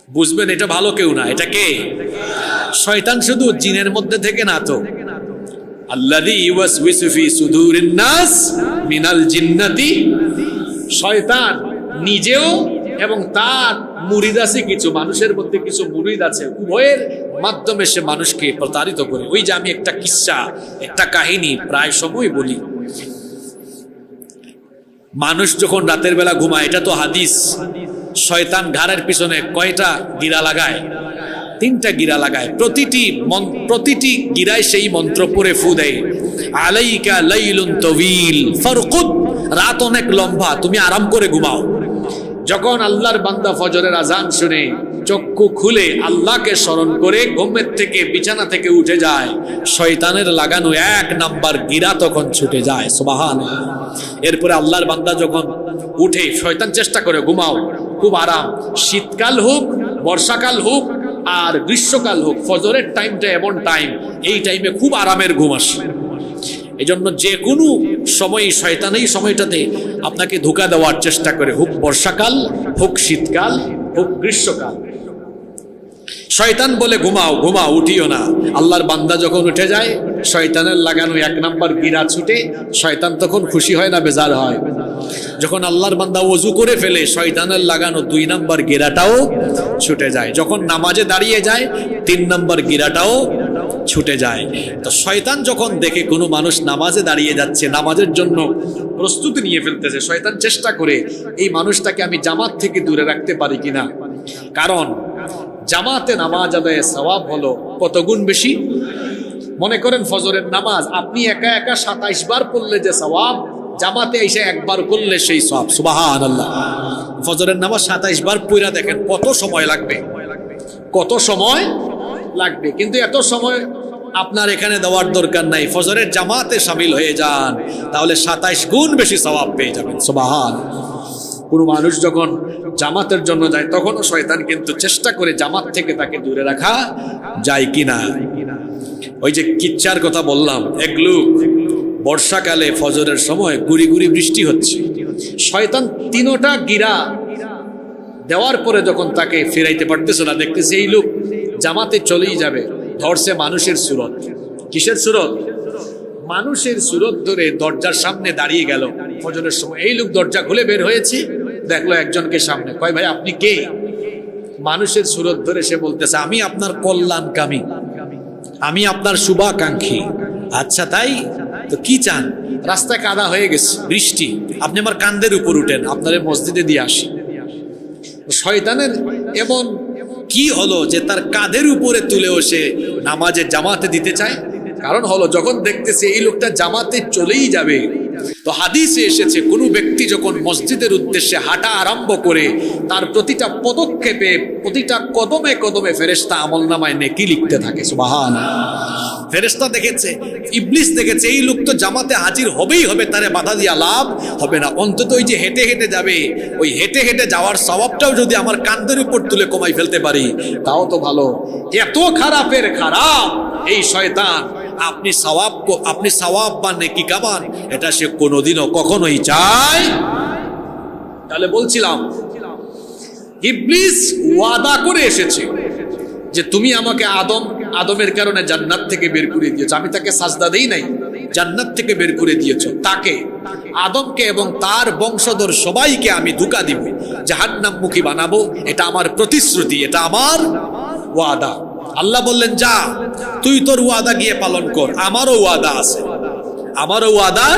বুঝবেন এটা ভালো কেউ না। এটা কে? শয়তান শুধু জিনের মধ্যে থেকে না তো, আল্লাযী ইউওয়াসওয়িসু ফি সুদুরিন নাস মিনাল জিন্নাতি। শয়তান নিজেও এবং তার মুরিদ আছে, কিছু মানুষের মধ্যে কিছু মুরিদ আছে, উভয়ের মাধ্যমে সে মানুষকে প্রতারিত করে। ওই যে আমি একটা কিস্সা, একটা কাহিনী প্রায় সময় বলি। মানুষ যখন রাতের বেলা ঘুমায়, এটা তো হাদিস, শয়তান ঘাড়ের পিছনে কয়টা গিরা লাগায়? 3টা গিরা লাগায়। প্রতিটি গিরায় সেই মন্ত্র পড়ে ফু দেয়, আলাইকা লাইলুন তাওয়িল ফারকুদ, রাত অনেক লম্বা, তুমি আরাম করে ঘুমাও। যখন আল্লাহর বান্দা ফজরের আজান শুনে চক্ষু খুলে আল্লাহকে স্মরণ করে ঘুমের থেকে বিছানা থেকে উঠে যায়, শয়তানের লাগানো 1 নাম্বার গিরা তখন ছুটে যায়। সুবহানাল্লাহ। এরপরে আল্লাহর বান্দা যখন উঠে, শয়তান চেষ্টা করে ঘুমাও, খুব আরাম, শীতকাল হোক, বর্ষাকাল হোক আর গ্রীষ্মকাল হোক, ফজরের টাইমটা এমন টাইম, এই টাইমে খুব আরামের ঘুম আসে। এই জন্য যে কোনো সময় শয়তান এই সময়টাতে আপনাকে ধোঁকা দেওয়ার চেষ্টা করে, হোক বর্ষাকাল, হোক শীতকাল, হোক গ্রীষ্মকাল। শয়তান বলে ঘুমাও ঘুমাও, উঠিও না। আল্লাহর বান্দা যখন উঠে যায়, শয়তানের লাগানো 1 নাম্বার গিরা ছুটে, শয়তান তখন খুশি হয় না বেজার হয়? যখন আল্লাহর বান্দা ওযু করে ফেলে, শয়তানের লাগানো 2 নাম্বার গিরাটাও ছুটে যায়। যখন নামাজে দাঁড়িয়ে যায়, 3 নাম্বার গিরাটাও ছুটে যায়। তো শয়তান যখন দেখে কোনো মানুষ নামাজে দাঁড়িয়ে যাচ্ছে, নামাজের জন্য প্রস্তুতি নিয়ে ফেলতেছে, শয়তান চেষ্টা করে এই মানুষটাকে আমি জামাত থেকে দূরে রাখতে পারি কিনা। কারণ জামাতে নামাজ আদায়ে সওয়াব হলো কত গুণ বেশি। মনে করেন ফজরের নামাজ আপনি একা একা 27 বার পড়লে যে সওয়াব, জামাতে এসে একবার করলে সেই সওয়াব। সুবহানাল্লাহ। ফজরের নামাজ 27 বার পড়া দেখেন কত সময় লাগবে, কত সময় লাগবে। কিন্তু এত সময় আপনার এখানে দেওয়ার দরকার নাই, ফজরের জামাতে শামিল হয়ে যান, তাহলে 27 গুণ বেশি সওয়াব পেয়ে যাবেন। সুবহানাল্লাহ। কোনো মানুষ যখন জামাতের জন্য যায়, তখনও শয়তান কিন্তু চেষ্টা করে জামাত থেকে তাকে দূরে রাখা যায় কিনা। ওই যে কিচ্ছার কথা বললাম, এক লোক বর্ষাকালে ফজরের সময় গুড়ি গুড়ি বৃষ্টি হচ্ছে, শয়তান 3টা গিরা দেওয়ার পরে যখন তাকে ফিরাইতে পারতেছে না, দেখতেছে এই লোক জামাতে চলেই যাবে, ধরছে মানুষের সুরত। কিসের সুরত? মানুষের সুরত ধরে দরজার সামনে দাঁড়িয়ে গেল ফজরের সময়। এই লোক দরজা খুলে বের হয়েছে, দেখলো একজনকে সামনে। কয় ভাই আপনি কে? মানুষের সুরত ধরে সে বলতেছে আমি আপনার কল্যাণকামী, আমি আপনার শুভাকাঙ্ক্ষী। আচ্ছা তাই তো, কি চান? রাস্তায় কাদা হয়ে গেছে, বৃষ্টি, আপনি আমার কাঁধের উপর উঠেন, আপনার মসজিদে দিয়ে আসি। শয়তানের এমন কি হলো যে তার কাঁধের উপরে তুলেও সে নামাজে জামাতে দিতে চায়? কারণ হলো যখন দেখতেছে এই লোকটা জামাতে চলেই যাবে, তো হাদিসে এসেছে কোন ব্যক্তি যখন মসজিদের উদ্দেশ্যে হাঁটা আরম্ভ করে, তার প্রতিটা পদক্ষেপে, প্রতিটা কদমে কদমে ফেরেশতা আমলনামায় নেকি লিখতে থাকে। সুবহানাল্লাহ। ফেরেশতা দেখেছে, ইবলিস দেখেছে এই লোক তো জামাতে হাজির হবেই হবে, তারে বাধা দিয়া লাভ হবে না। অন্তত ওই যে হেঁটে হেঁটে যাবে, ওই হেঁটে হেঁটে যাওয়ার সওয়াবটাও যদি আমার কাঁধের উপর তুলে কমাই ফেলতে পারি তাও তো ভালো। এত খারাপের খারাপ এই শয়তান, আপনি সওয়াব বা নেকি কামান, এটা সে কোনোদিনও কখনোই চায়। তাহলে বলছিলাম ইবলিস ওয়াদা করে এসেছে যে তুমি আমাকে আদমের কারণে জান্নাত থেকে বের করে দিয়েছো, আমি তাকে সাজদা দেই নাই, জান্নাত থেকে বের করে দিয়েছো, তাকে আদমকে এবং তার বংশধর সবাইকে আমি ধোঁকা দিব, জাহান্নামমুখী বানাবো। এটা আমার প্রতিশ্রুতি, এটা আমার ওয়াদা। আল্লাহ বললেন যা তুই তোর ওয়াদা গিয়ে পালন কর, আমারও ওয়াদা আছে, আমারও ওয়াদা।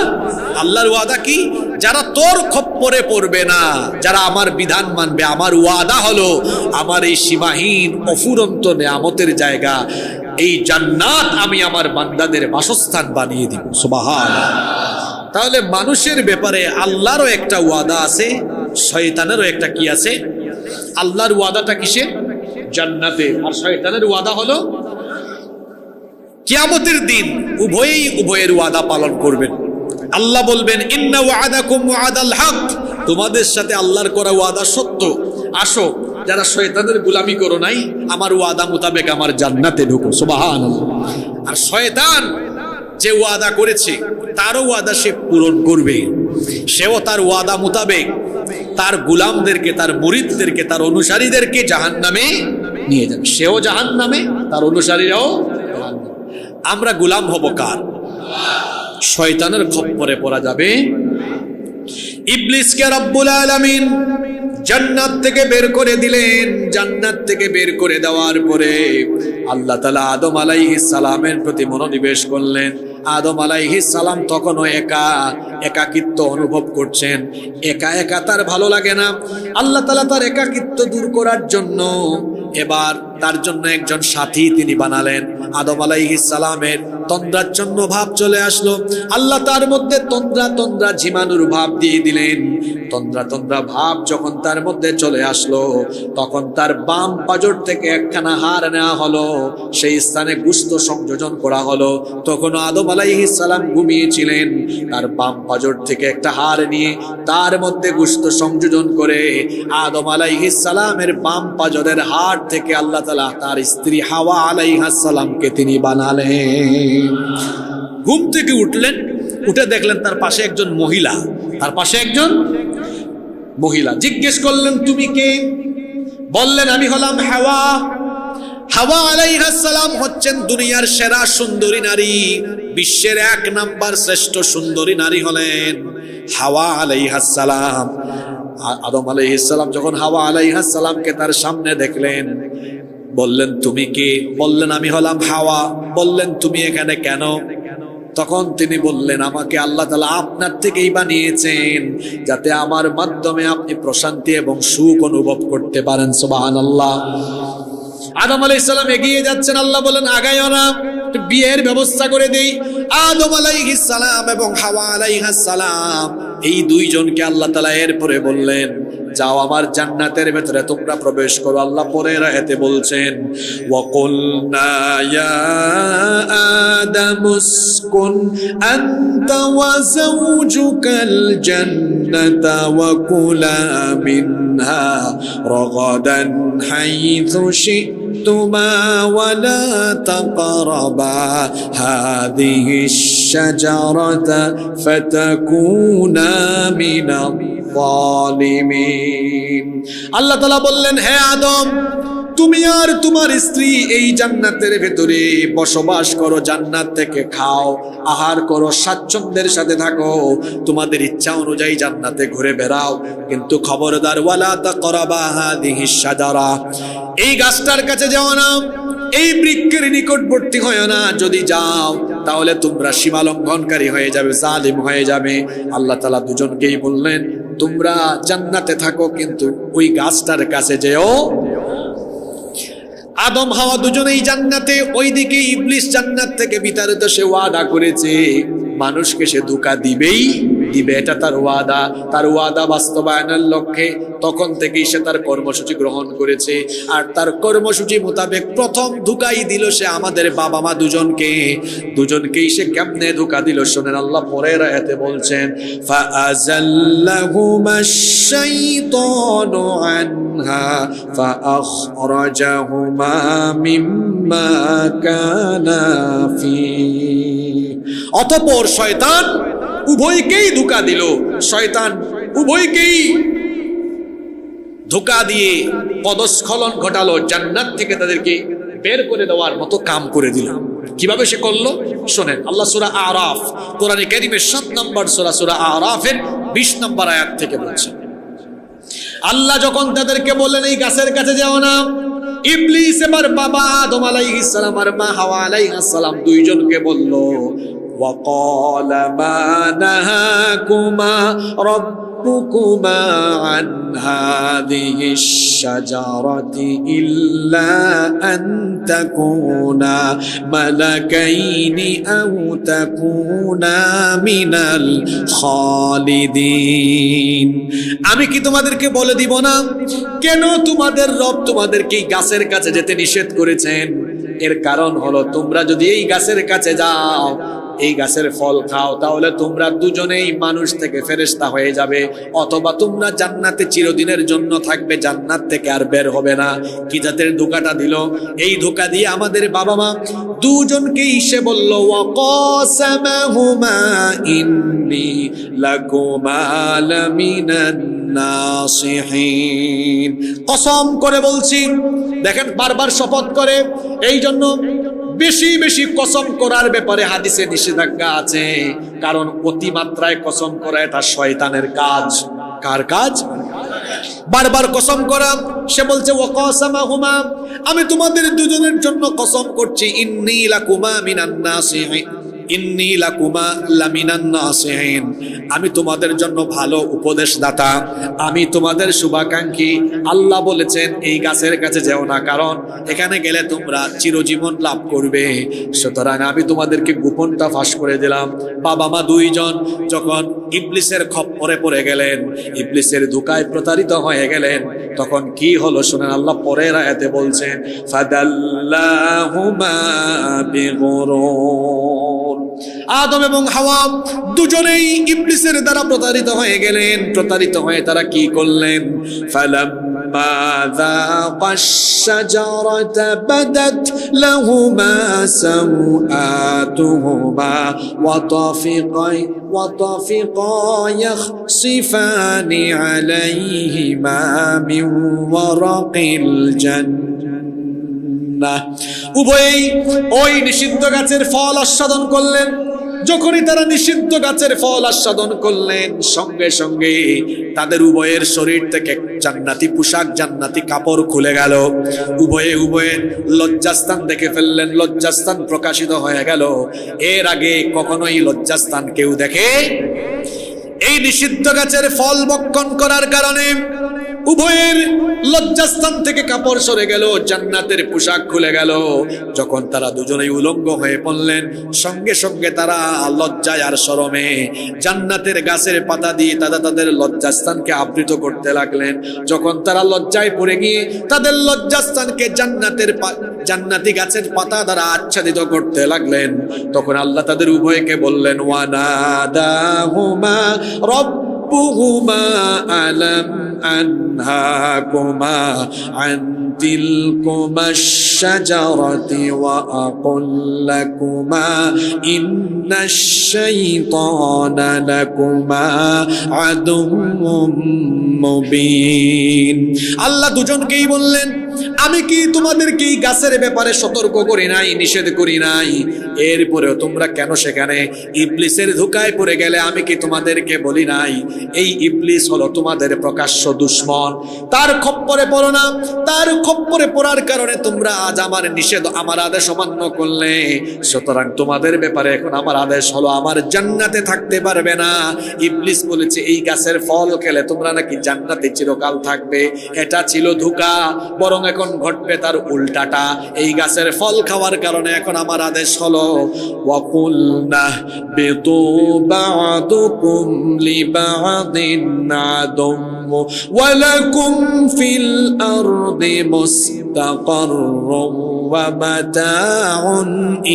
আল্লাহর ওয়াদা কি? যারা তোর খপ্পরে পড়বে না, যারা আমার বিধান মানবে, আমার ওয়াদা হলো আমার এই সীমাহীন অফুরন্ত নেয়ামতের জায়গা, এই জান্নাত আমি আমার বান্দাদের বাসস্থান বানিয়ে দিব। সুবহানাল্লাহ। তাহলে মানুষের ব্যাপারে আল্লাহরও একটা ওয়াদা আছে, শয়তানেরও একটা কি আছে? আল্লাহর ওয়াদাটা কিসের? জান্নাতে। আর শয়তানের ওয়াদা হলো কিয়ামতের দিন উভয়েই উভয়ের ওয়াদা পালন করবেন। আল্লাহ বলবেন ইন্না ওয়াদাকুম ওয়াদাল হক, তোমাদের সাথে আল্লাহর করা ওয়াদা সত্য, আসো যারা শয়তানের গোলামি করো নাই, আমার ওয়াদা মোতাবেক আমার জান্নাতে ঢুকো। সুবহানাল্লাহ। আর শয়তান যে ওয়াদা করেছে তারও ওয়াদা সে পূরণ করবে, সেও তার ওয়াদা মোতাবেক তার গোলামদেরকে, তার মুরিদদেরকে, তার অনুসারীদেরকে জাহান্নামে নিয়ে যাবে। সেও জাহান্নামে, তার অনুসারীরাও জাহান্নামে। আমরা গোলাম হব কার? শয়তানের খপ্পরে পড়া যাবে। ইবলিসকে রব্বুল আলামিন জান্নাত থেকে বের করে দিলেন। জান্নাত থেকে বের করে দেওয়ার পরে আল্লাহ তাআলা আদম আলাইহিস সালামের প্রতি মনোনিবেশ করলেন। আদম আলাইহিস সালাম তখনও একাকিত্ব অনুভব করছেন, একা একা তার ভালো লাগে না। আল্লাহ তাআলা তার একাকিত্ব দূর করার জন্য এবার তার জন্য একজন সাথী তিনি বানালেন। আদম আলাইহিস সালামের তন্দ্রাচ্ছন্ন ভাব চলে আসলো, আল্লাহ তার মধ্যে তন্দ্রা ঝিমানোর ভাব দিয়ে দিলেন। তন্দ্রা ভাব যখন তার মধ্যে চলে আসলো, তখন তার বাম পাজর থেকে একখানা হাড় নেওয়া হলো, সেই স্থানে গোশত সংযোজন করা হলো। তখন আদম আলাইহিস সালাম ঘুমিয়েছিলেন, তার বাম পাজর থেকে একটা হাড় নিয়ে তার মধ্যে গোশত সংযোজন করে আদম আলাইহিস সালামের বাম পাজরের হাড় থেকে আল্লাহ তাআলা তার স্ত্রী হাওয়া আলাইহিস সালামকে তিনি বানালেন। ঘুম থেকে উঠলেন, উঠে দেখলেন তার পাশে একজন মহিলা, তার পাশে একজন মহিলা। জিজ্ঞেস করলেন তুমি কে? বললেন আমি হলাম হাওয়া। হাওয়া আলাইহিস সালাম হচ্ছেন দুনিয়ার সেরা সুন্দরী নারী, বিশ্বের 1 নাম্বার শ্রেষ্ঠ সুন্দরী নারী হলেন হাওয়া আলাইহিস সালাম। আদম আলাইহিস সালাম যখন হাওয়া আলাইহিস সালামকে তার সামনে দেখলেন, বললেন তুমি কে? বললেন আমি হলাম হাওয়া। বললেন তুমি এখানে কেন? তখন তিনি বললেন আমাকে আল্লাহ তাআলা আপনার থেকেই বানিয়েছেন যাতে আমার মাধ্যমে আপনি প্রশান্তি এবং সুখ অনুভব করতে পারেন। সুবহানাল্লাহ। আদম আলাইহিস সালাম এগিয়ে যাচ্ছেন, আল্লাহ বলেন আগাইও না, বিয়ের ব্যবস্থা করে দেই। আদম আলাইহিস সালাম এবং হাওয়া আলাইহিস সালাম এই দুইজনকে আল্লাহ তাআলা এরপরে বললেন যাও আমার জান্নাতের ভেতরে তোমরা প্রবেশ করো। আল্লাহ পরের আয়াতে বলছেন ওয়াকুলনা ইয়া আদামুসকুন আনতা ওয়া যাওজুকাল জান্নাতা ওয়া কুলা মিনহা রাগাদান হাইথু শি'তুমা ওয়া লা তাকরাবা হাযিহিশ শাজারাতা ফাতাকুনা মিনাল জালিমিন। আল্লাহ তাআলা বললেন হে আদম, তুমি আর তোমার স্ত্রী এই জান্নাতের ভেতরে বসবাস করো, জান্নাত থেকে খাও, আহার করো, স্বাচ্ছন্দ্যের সাথে থাকো, তোমাদের ইচ্ছা অনুযায়ী জান্নাতে ঘুরে বেড়াও, কিন্তু খবরদার ওয়ালা তাকরাবা হাযিহিশ শাজারা, এই গাছটার কাছে যাও না, এই বৃক্ষের নিকটবর্তী হয় না। যদি যাও তাহলে তোমরা সীমা লঙ্ঘনকারী হয়ে যাবে, জালিম হয়ে যাবে। আল্লাহ তাআলা দুজনকেই বললেন তোমরা জান্নাতে থাকো কিন্তু ওই গাছটার কাছে যেও। আদম হাওয়া দুজনেই জান্নাতে, ওইদিকে ইবলিস জান্নাত থেকে বিতাড়িত। সে ওয়াদা করেছে মানুষকে সে ধোঁকা দিবেই দিবে, এটা তার ওয়াদা। তার ওয়াদা বাস্তবায়নের লক্ষ্যে তখন থেকেই সে তার কর্মসূচি গ্রহণ করেছে। আর তার কর্মসূচি মোতাবেক প্রথম ধোঁকাই দিল সে আমাদের বাবা মা দুজনকেই সে কেমনে ধোঁকা দিল শোনেন। আল্লাহ পরের আয়াতে বলছেন ফাআযাল্লাহুমাশ শাইতানু আনহা ফাআখরাজাহুমা মিম্মা কানা ফি। অতঃপর শয়তান উভয়কেই ধোঁকা দিল, শয়তান উভয়কেই ধোঁকা দিয়ে পদস্খলন ঘটালো, জান্নাত থেকে তাদেরকে বের করে দেওয়ার মতো কাম করে দিল। কিভাবে সে করলো শোনেন। আল্লাহ সূরা আরাফ, কোরআনে কারীমের 7 নম্বর সূরা, সূরা আরাফের 20 নম্বর আয়াত থেকে বলছেন, আল্লাহ যখন তাদেরকে বললেন এই গাছের কাছে যাও না, ইবলিস এবার বাবা আদম আলাইহিস সালাম আর মা হাওয়া আলাইহিস সালাম দুইজনকে বলল وقال ما نهاكما ربكما عن هذه الشجرة إلا أن تكونا ملكين أو تكونا من الخالدين। আমি কি তোমাদেরকে বলে দিব না কেন তোমাদের রব তোমাদেরকে এই গাছের কাছে যেতে নিষেধ করেছেন? এর কারণ হলো তোমরা যদি এই গাছের কাছে যাও, এই গাছের ফল খাও, তাহলে তোমরা দুজনেই মানুষ থেকে ফেরেশতা হয়ে যাবে, অথবা তোমরা জান্নাতে চিরদিনের জন্য থাকবে, জান্নাত থেকে আর বের হবে না। কি জাতের ধোঁকাটা দিল? এই ধোঁকা দিয়ে আমাদের বাবা মা দুজনকেই সে বলল ওয়াকাসামাহুমা ইন্নী লাকুমা লামিনান নাসিহিন। কসম করে বলছি, দেখেন বারবার শপথ করে। এই জন্য বেশি বেশি কসম করার ব্যাপারে হাদিসে নিষেধাজ্ঞা আছে, কারণ অতিমাত্রায় কসম করা এটা শয়তানের কাজ। কার কাজ? বারবার কসম করা। সে বলছে ওয়াকাসামাহুমা, আমি তোমাদের দুজনের জন্য কসম করছি, ইন্নী লাকুমা মিনান নাসিহিন, ইন্নী লাকুমা লামিনান নাসিহিন, আমি তোমাদের জন্য ভালো উপদেশদাতা, আমি তোমাদের শুভাকাঙ্ক্ষী। আল্লাহ বলেছেন এই গাছের কাছে যেও না, কারণ এখানে গেলে তোমরা চিরজীবন লাভ করবে। সুতরাং আমি তোমাদেরকে গোপনটা ফাঁস করে দিলাম। বাবা মা দুইজন যখন ইবলিসের খপ্পরে পড়ে গেলেন, ইবলিসের ধোঁকায় প্রতারিত হয়ে গেলেন, তখন কি হলো শুনেন। আল্লাহ পরের আয়াতে বলছেন ফাদাল্লাহুমা বিগুরুর, আদম এবং হাওয়া দুজনেই ইবলিসের দ্বারা প্রতারিত হয়ে গেলেন। প্রতারিত হয়ে তারা কি করলেন? ফালাম্মা যাকাশ শাজারাতা বাদাত লাহুমা সাওআতুহুমা ওয়া তাফিকা ইয়াখসিফানি আলাইহিমা মিন ওয়ারাকিল জান্নাহ। উভয়েই ওই নিষিদ্ধ গাছের ফল আস্বাদন করলেন। যখনই তারা নিষিদ্ধ গাছের ফল আস্বাদন করলেন, সঙ্গে সঙ্গে তাদের উভয়ের শরীর থেকে জান্নাতি পোশাক, জান্নাতি কাপড় খুলে গেল। উভয়ের লজ্জাস্থান দেখে ফেললেন, লজ্জাস্থান প্রকাশিত হয়ে গেল। এর আগে কখনোই লজ্জাস্থান কেউ দেখে? এই নিষিদ্ধ গাছের ফল ভক্ষণ করার কারণে উভয়ের লজ্জাস্থান থেকে কাপড় সরে গেল, জান্নাতের পোশাক খুলে গেল। যখন তারা দুজনেই উলঙ্গ হয়ে পড়লেন, সঙ্গে সঙ্গে তারা লজ্জায় আর শরমে জান্নাতের গাছের পাতা দিয়ে তাদের লজ্জাস্থানকে আবৃত করতে লাগলেন। যখন তারা লজ্জায় পড়ে গিয়ে তাদের লজ্জাস্থানকে জান্নাতি গাছের পাতা দ্বারা আচ্ছাদিত করতে লাগলেন, তখন আল্লাহ তাদের উভয়কে বললেন, ওয়ানাদাহুমা রব্বুহুমা আলাম আনহাকুমা আন তিলকুমাশ শাজারাতি ওয়া আকুল লাকুমা ইন্নাশ শাইতানা লাকুমা আদুউম মুবিন। আল্লাহ দুজনকেই বললেন, আমি কি তোমাদেরকে এই গাছের ব্যাপারে সতর্ক করি নাই, নিষেধ করি নাই? এরপরেও তোমরা কেন সেখানে ইবলিসের ধোঁকায় পড়ে গেলে? আমি কি তোমাদেরকে বলি নাই এই ইবলিস হলো তোমাদের প্রকাশ্য দুশমন? তার খপ্পরে পড়ো না। তার খপ্পরে পড়ার কারণে তোমরা আজ আমার নিষেধ, আমার আদেশ অমান্য করলে। সুতরাং তোমাদের ব্যাপারে এখন আমার আদেশ হলো, আমার জান্নাতে থাকতে পারবে না। ইবলিস বলেছে এই গাছের ফল খেলে তোমরা নাকি জান্নাতে চিরকাল থাকবে। এটা ছিল ধোঁকা, বরং এখন ঘটবে তার উল্টাটা। এই গাছের ফল খাওয়ার কারণে এখন আমার আদেশ হলো, ওয়াকুলনা বিতু বা'দুকুম লিবা'দিন আদুম ওয়ালাকুম ফিল আরদি মুস্তাকাররুম ওয়া মাতাউন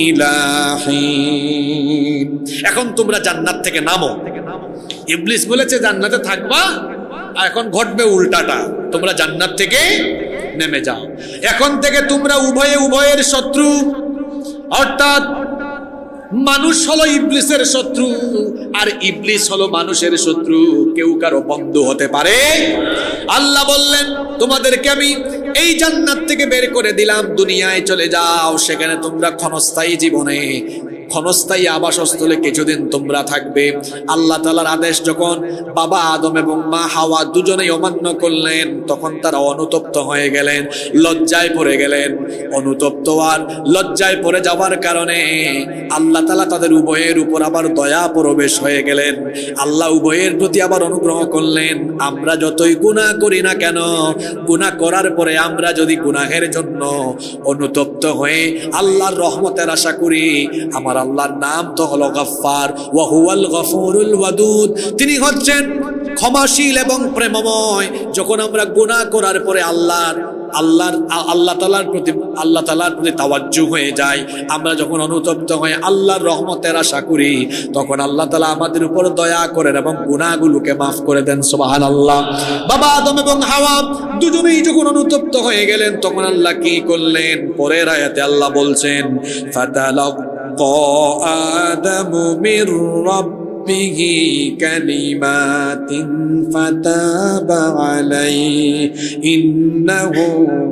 ইলা হিন। এখন তোমরা জান্নাত থেকে নামো। ইবলিস বলেছে জান্নাতে থাকবা, এখন ঘটবে উল্টাটা, তোমরা জান্নাত থেকে নেমে যাও। এখন থেকে তোমরা উভয়ের শত্রু। অর্থাৎ মানুষ হলো ইবলিসের শত্রু, আর ইবলিস হলো মানুষের শত্রু। কেউ কারো বন্ধু হতে পারে? আল্লাহ বললেন, তোমাদেরকে আমি এই জান্নাত থেকে বের করে দিলাম, দুনিয়ায় চলে যাও। সেখানে তোমরা ক্ষণস্থায়ী জীবনে, ক্ষণস্থায়ী আবাসস্থলে কিছুদিন তোমরা থাকবে। আল্লাহ তাআলার আদেশ যখন বাবা আদম এবং মা হাওয়া দুজনেই অমান্য করলেন, তখন তারা অনুতপ্ত হয়ে গেলেন, লজ্জায় পড়ে গেলেন। অনুতপ্ত আর লজ্জায় পড়ে যাওয়ার কারণে আল্লাহ তাআলা তাদের উভয়ের উপর আবার দয়া প্রবেশ হয়ে গেলেন। আল্লাহ উভয়ের প্রতি আবার অনুগ্রহ করলেন। আমরা যতই গুনাহ করি না কেন, গুনাহ করার পরে আমরা যদি গুনাহের জন্য অনুতপ্ত হয়ে আল্লাহর রহমতের আশা করি, আমার আল্লাহর নাম তো হলো গফফার, ওয়া হুয়াল গফুরুল ওয়াদুদ। তিনি হচ্ছেন ক্ষমাশীল এবং প্রেমময়। যখন আমরা গুনাহ করার পরে আল্লাহ তাআলার প্রতি তাওয়াজ্জু হয়ে যায়, আমরা যখন অনুতপ্ত হয়ে আল্লাহর রহমতের আশা করি, তখন আল্লাহ তাআলা আমাদের উপর দয়া করেন এবং গুনাহগুলোকে মাফ করে দেন। সুবহানাল্লাহ। বাবা আদম এবং হাওয়া দুজনেই যখন অনুতপ্ত হয়ে গেলেন, তখন আল্লাহ কি করলেন? পরের আয়াতে আল্লাহ বলছেন, ফাতালাক্কা আদামু মির রাব্বিহি কালিমাতিন ফাতাবা আলাইহি ইন্নাহু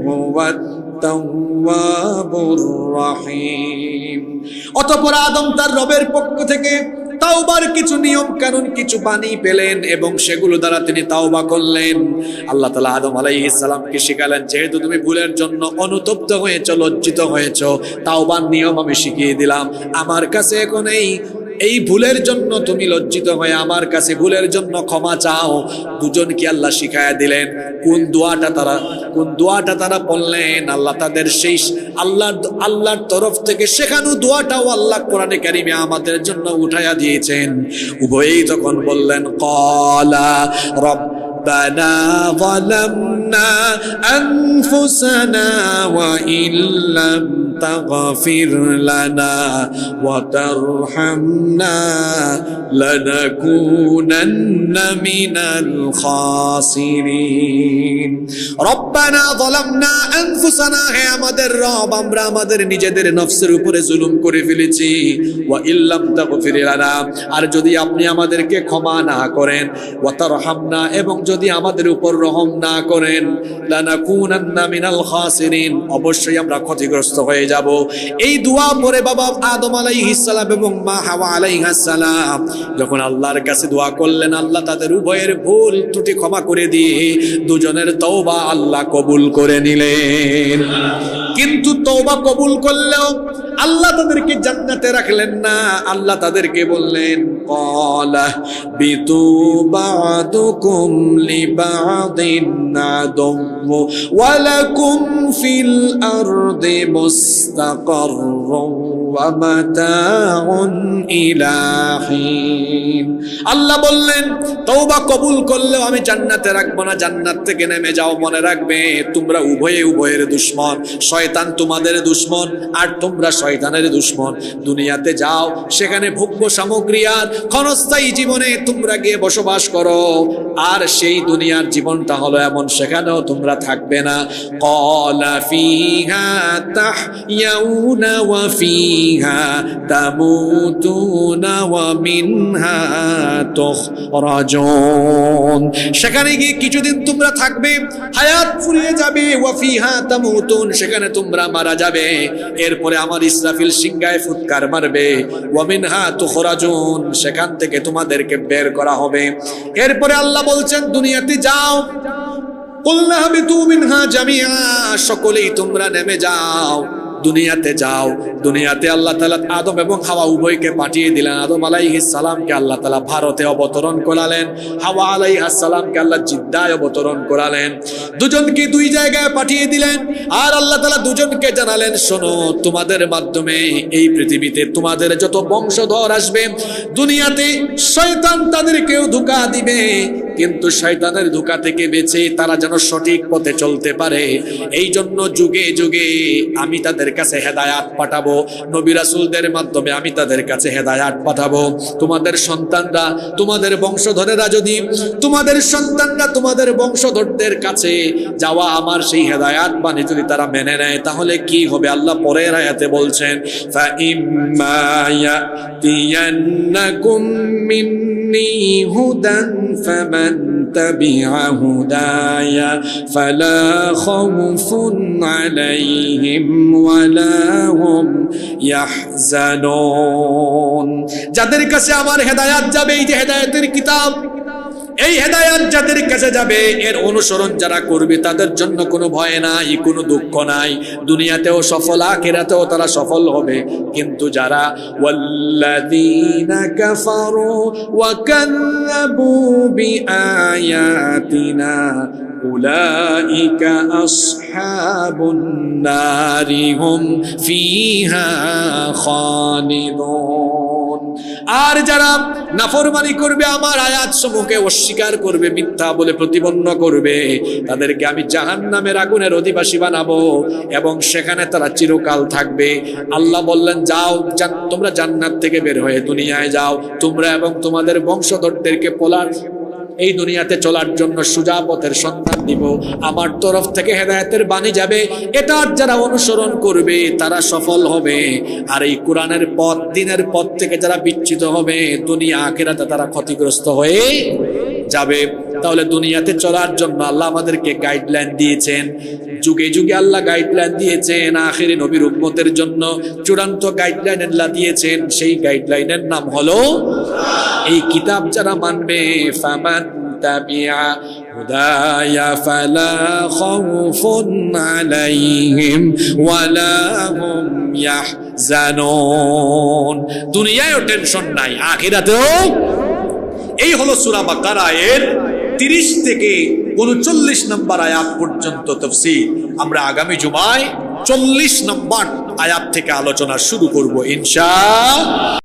হুয়াত তাওয়াবুর রহিম। অতঃপর আদম তার রবের পক্ষ থেকে তাওবার কিছু নিয়ম কানুন, কিছু বাণী পেলেন এবং সেগুলো দ্বারা তিনি তাওবা করলেন। আল্লাহ তাআলা আদম আলাইহিস সালামকে শিখালেন, যেহেতু তুমি ভুলের জন্য অনুতপ্ত হয়েছো, লজ্জিত হয়েছো, তাওবার নিয়ম আমি শিখিয়ে দিলাম। আমার কাছে এখন এই ভুলের জন্য তুমি লজ্জিত হয়ে আমার কাছে ভুলের জন্য ক্ষমা চাও। দুজনকে আল্লাহ শিখায়া দিলেন কোন দোয়াটা তারা বললেন। আল্লাহ তাদের সেই আল্লাহর তরফ থেকে শেখানো দোয়াটাও আল্লাহ কোরআনে কারিমে আমাদের জন্য উঠায়া দিয়েছেন। উভয়েই তখন বললেন, ক্বালা রব্বানা যালামনা আনফুসানা ওয়া ইল্লাম তাগফির লানা ওয়া তারহামনা লানাকুনান্না মিনাল খাসিরিন। রব্বানা যালামনা আনফুসানা, হে আমাদের রব, আমরা আমাদের নিজেদের নফসের উপরে জুলুম করে ফেলেছি। ওয়া ইল্লাম তাগফির লানা, আর যদি আপনি আমাদেরকে ক্ষমা না করেন, ওয়া তারহামনা, এবং যদি আমাদের উপর রহম না করেন, লানাকুনান্না মিনাল খাসিরিন, অবশ্যই আমরা ক্ষতিগ্রস্ত হয়ে যাব। এই দোয়া পরে বাবা আদম আলাইহিস সালাম এবং মা হাওয়া আলাইহিস সালাম যখন আল্লাহর কাছে দোয়া করলেন, আল্লাহ তাদের উভয়ের ভুল ত্রুটি ক্ষমা করে দিয়ে দুজনের তওবা আল্লাহ কবুল করে নিলেন। কিন্তু তওবা কবুল করলেও আল্লাহ তাদেরকে জান্নাতে রাখলেন না। আল্লাহ তাদেরকে বললেন, ক্বালা বিতু বা'দুকুম লিবা'দিন আদুও্যু ওয়া লাকুম ফিল আরদি মুস্তাকাররুন ওয়া মাতাউন ইলা হিন। আল্লাহ বললেন, তওবা কবুল করলেও আমি জান্নাতে রাখবো না, জান্নাত থেকে নেমে যাও। মনে রাখবে, তোমরা উভয়ে উভয়ের দুশমন। শয়তান তোমাদের দুশমন আর তোমরা শয়তানের দুশমন। দুনিয়াতে যাও, সেখানে ভোগ্য সামগ্রী আর ক্ষণস্থায়ী জীবনে তোমরা গিয়ে বসবাস করো। আর সেই দুনিয়ার জীবনটা হলো এমন, সেখানেও তোমরা থাকবে না। ক্বালা ফিহা তাহইয়াউনা ওয়া ফিহা তামুতুনা ওয়া মিনহা তুখরাজুন। সেখানে গিয়ে কিছুদিন তোমরা থাকবে, হায়াত ফুরিয়ে যাবে। ওয়া ফিহা তামুতুন, সেখানে তোমরা মারা যাবে। এরপরে আমার ইসরাফিল সিংহায় ফুৎকার মারবে। ওয়া মিনহা তুখরাজুন, সেখান থেকে তোমাদেরকে বের করা হবে। এরপরে আল্লাহ বলছেন, দুনিয়াতে যাও, কুলনা হাবিতু মিনহা জামিআ, সকলেই তোমরা নেমে যাও, দুনিয়াতে যাও। দুনিয়াতে আল্লাহ তাআলা আদম এবং হাওয়া উভয়কে পাঠিয়ে দিলেন। আদম আলাইহিস সালামকে আল্লাহ তাআলা ভারতে অবতরণ করালেন, হাওয়া আলাইহিস সালামকে আল্লাহ জিদ্দায় অবতরণ করালেন। দুজনকে দুই জায়গায় পাঠিয়ে দিলেন। আর আল্লাহ তাআলা দুজনকে জানালেন, শোনো, তোমাদের মাধ্যমে এই পৃথিবীতে তোমাদের যত বংশধর আসবে, দুনিয়াতে শয়তান তাদেরকেও ধোঁকা দিবে, কিন্তু শয়তানের ধোঁকা থেকে বেঁচে তারা যেন সঠিক পথে চলতে পারে, এই জন্য যুগে যুগে আমি তাদের কাছে হেদায়াত পাঠাবো। নবী রাসূলদের মাধ্যমে আমি তাদের কাছে হেদায়াত পাঠাবো। তোমাদের সন্তানরা, তোমাদের বংশধরেরা, যদি তোমাদের সন্তানরা তোমাদের বংশধরদের কাছে যাওয়া আমার সেই হেদায়াত বাণী যদি তারা মেনে নেয়, তাহলে কি হবে? আল্লাহ পরের আয়াতে বলছেন, ফা ইম্মা ইয়াতিয়ান্নাকুম মিন্নী হুদান ফামান তাবিআ হুদায়া ফালা খাউফুন আলাইহিম ওয়ালা হুম ইয়াহজানুন। যাদের কাছে আমার হেদায়াত যাবে, এই যে হেদায়াতের কিতাব, এই হেদায়াত যাদের কাছে যাবে, এর অনুসরণ যারা করবে, তাদের জন্য কোনো ভয় নাই, কোনো দুঃখ নাই। দুনিয়াতেও সফল, আখিরাতেও তারা সফল হবে। কিন্তু যারা ওয়াল্লাযীনা কাফারু ওয়া কাযযাবু বিআয়াতিনা উলাইকা আসহাবুন নারি হুম ফিহা খালিদুন। আর যারা নাফরমানি করবে, আমার আয়াত সমূহকে অস্বীকার করবে, মিথ্যা বলে প্রতিপন্ন করবে, তাদেরকে আমি জাহান্নামের আগুনের অধিবাসী বানাবো এবং সেখানে তারা চিরকাল থাকবে। আল্লাহ বললেন, যাও, তোমরা জান্নাত থেকে বের হয়ে দুনিয়ায় যাও, তোমরা এবং তোমাদের বংশধরদেরকে এই দুনিয়াতে চলার জন্য সোজা পথের সন্ধান দিব। আমার তরফ থেকে হেদায়েতের বাণী যাবে, এটার যারা অনুসরণ করবে তারা সফল হবে। আর এই কোরআনের পথ, দ্বীনের পথ থেকে যারা বিচ্যুত হবে, দুনিয়া আখিরাতে তারা ক্ষতিগ্রস্ত হয়ে যাবে। তাহলে দুনিয়াতে চলার জন্য আল্লাহ আমাদেরকে গাইডলাইন দিয়েছেন। যুগে যুগে আল্লাহ গাইডলাইন দিয়েছেন, আখিরি নবীর উম্মতের জন্য চূড়ান্ত গাইডলাইন আল্লাহ দিয়েছেন। সেই গাইডলাইনের নাম হলো এই কিতাব যারা মানবে, ফামান তাবিআ হুদায়া ফালা খাউফুন আলাইহিম ওয়ালা হুম ইয়াহজানুন। দুনিয়ায়ও টেনশন নাই, আখিরাতেও। এই হলো সূরা বাকারা এর 30 থেকে 39 নম্বর আয়াত পর্যন্ত তাফসীর। আমরা আগামী জুমায় 40 নম্বর আয়াত থেকে আলোচনা শুরু করব ইনশাআল্লাহ।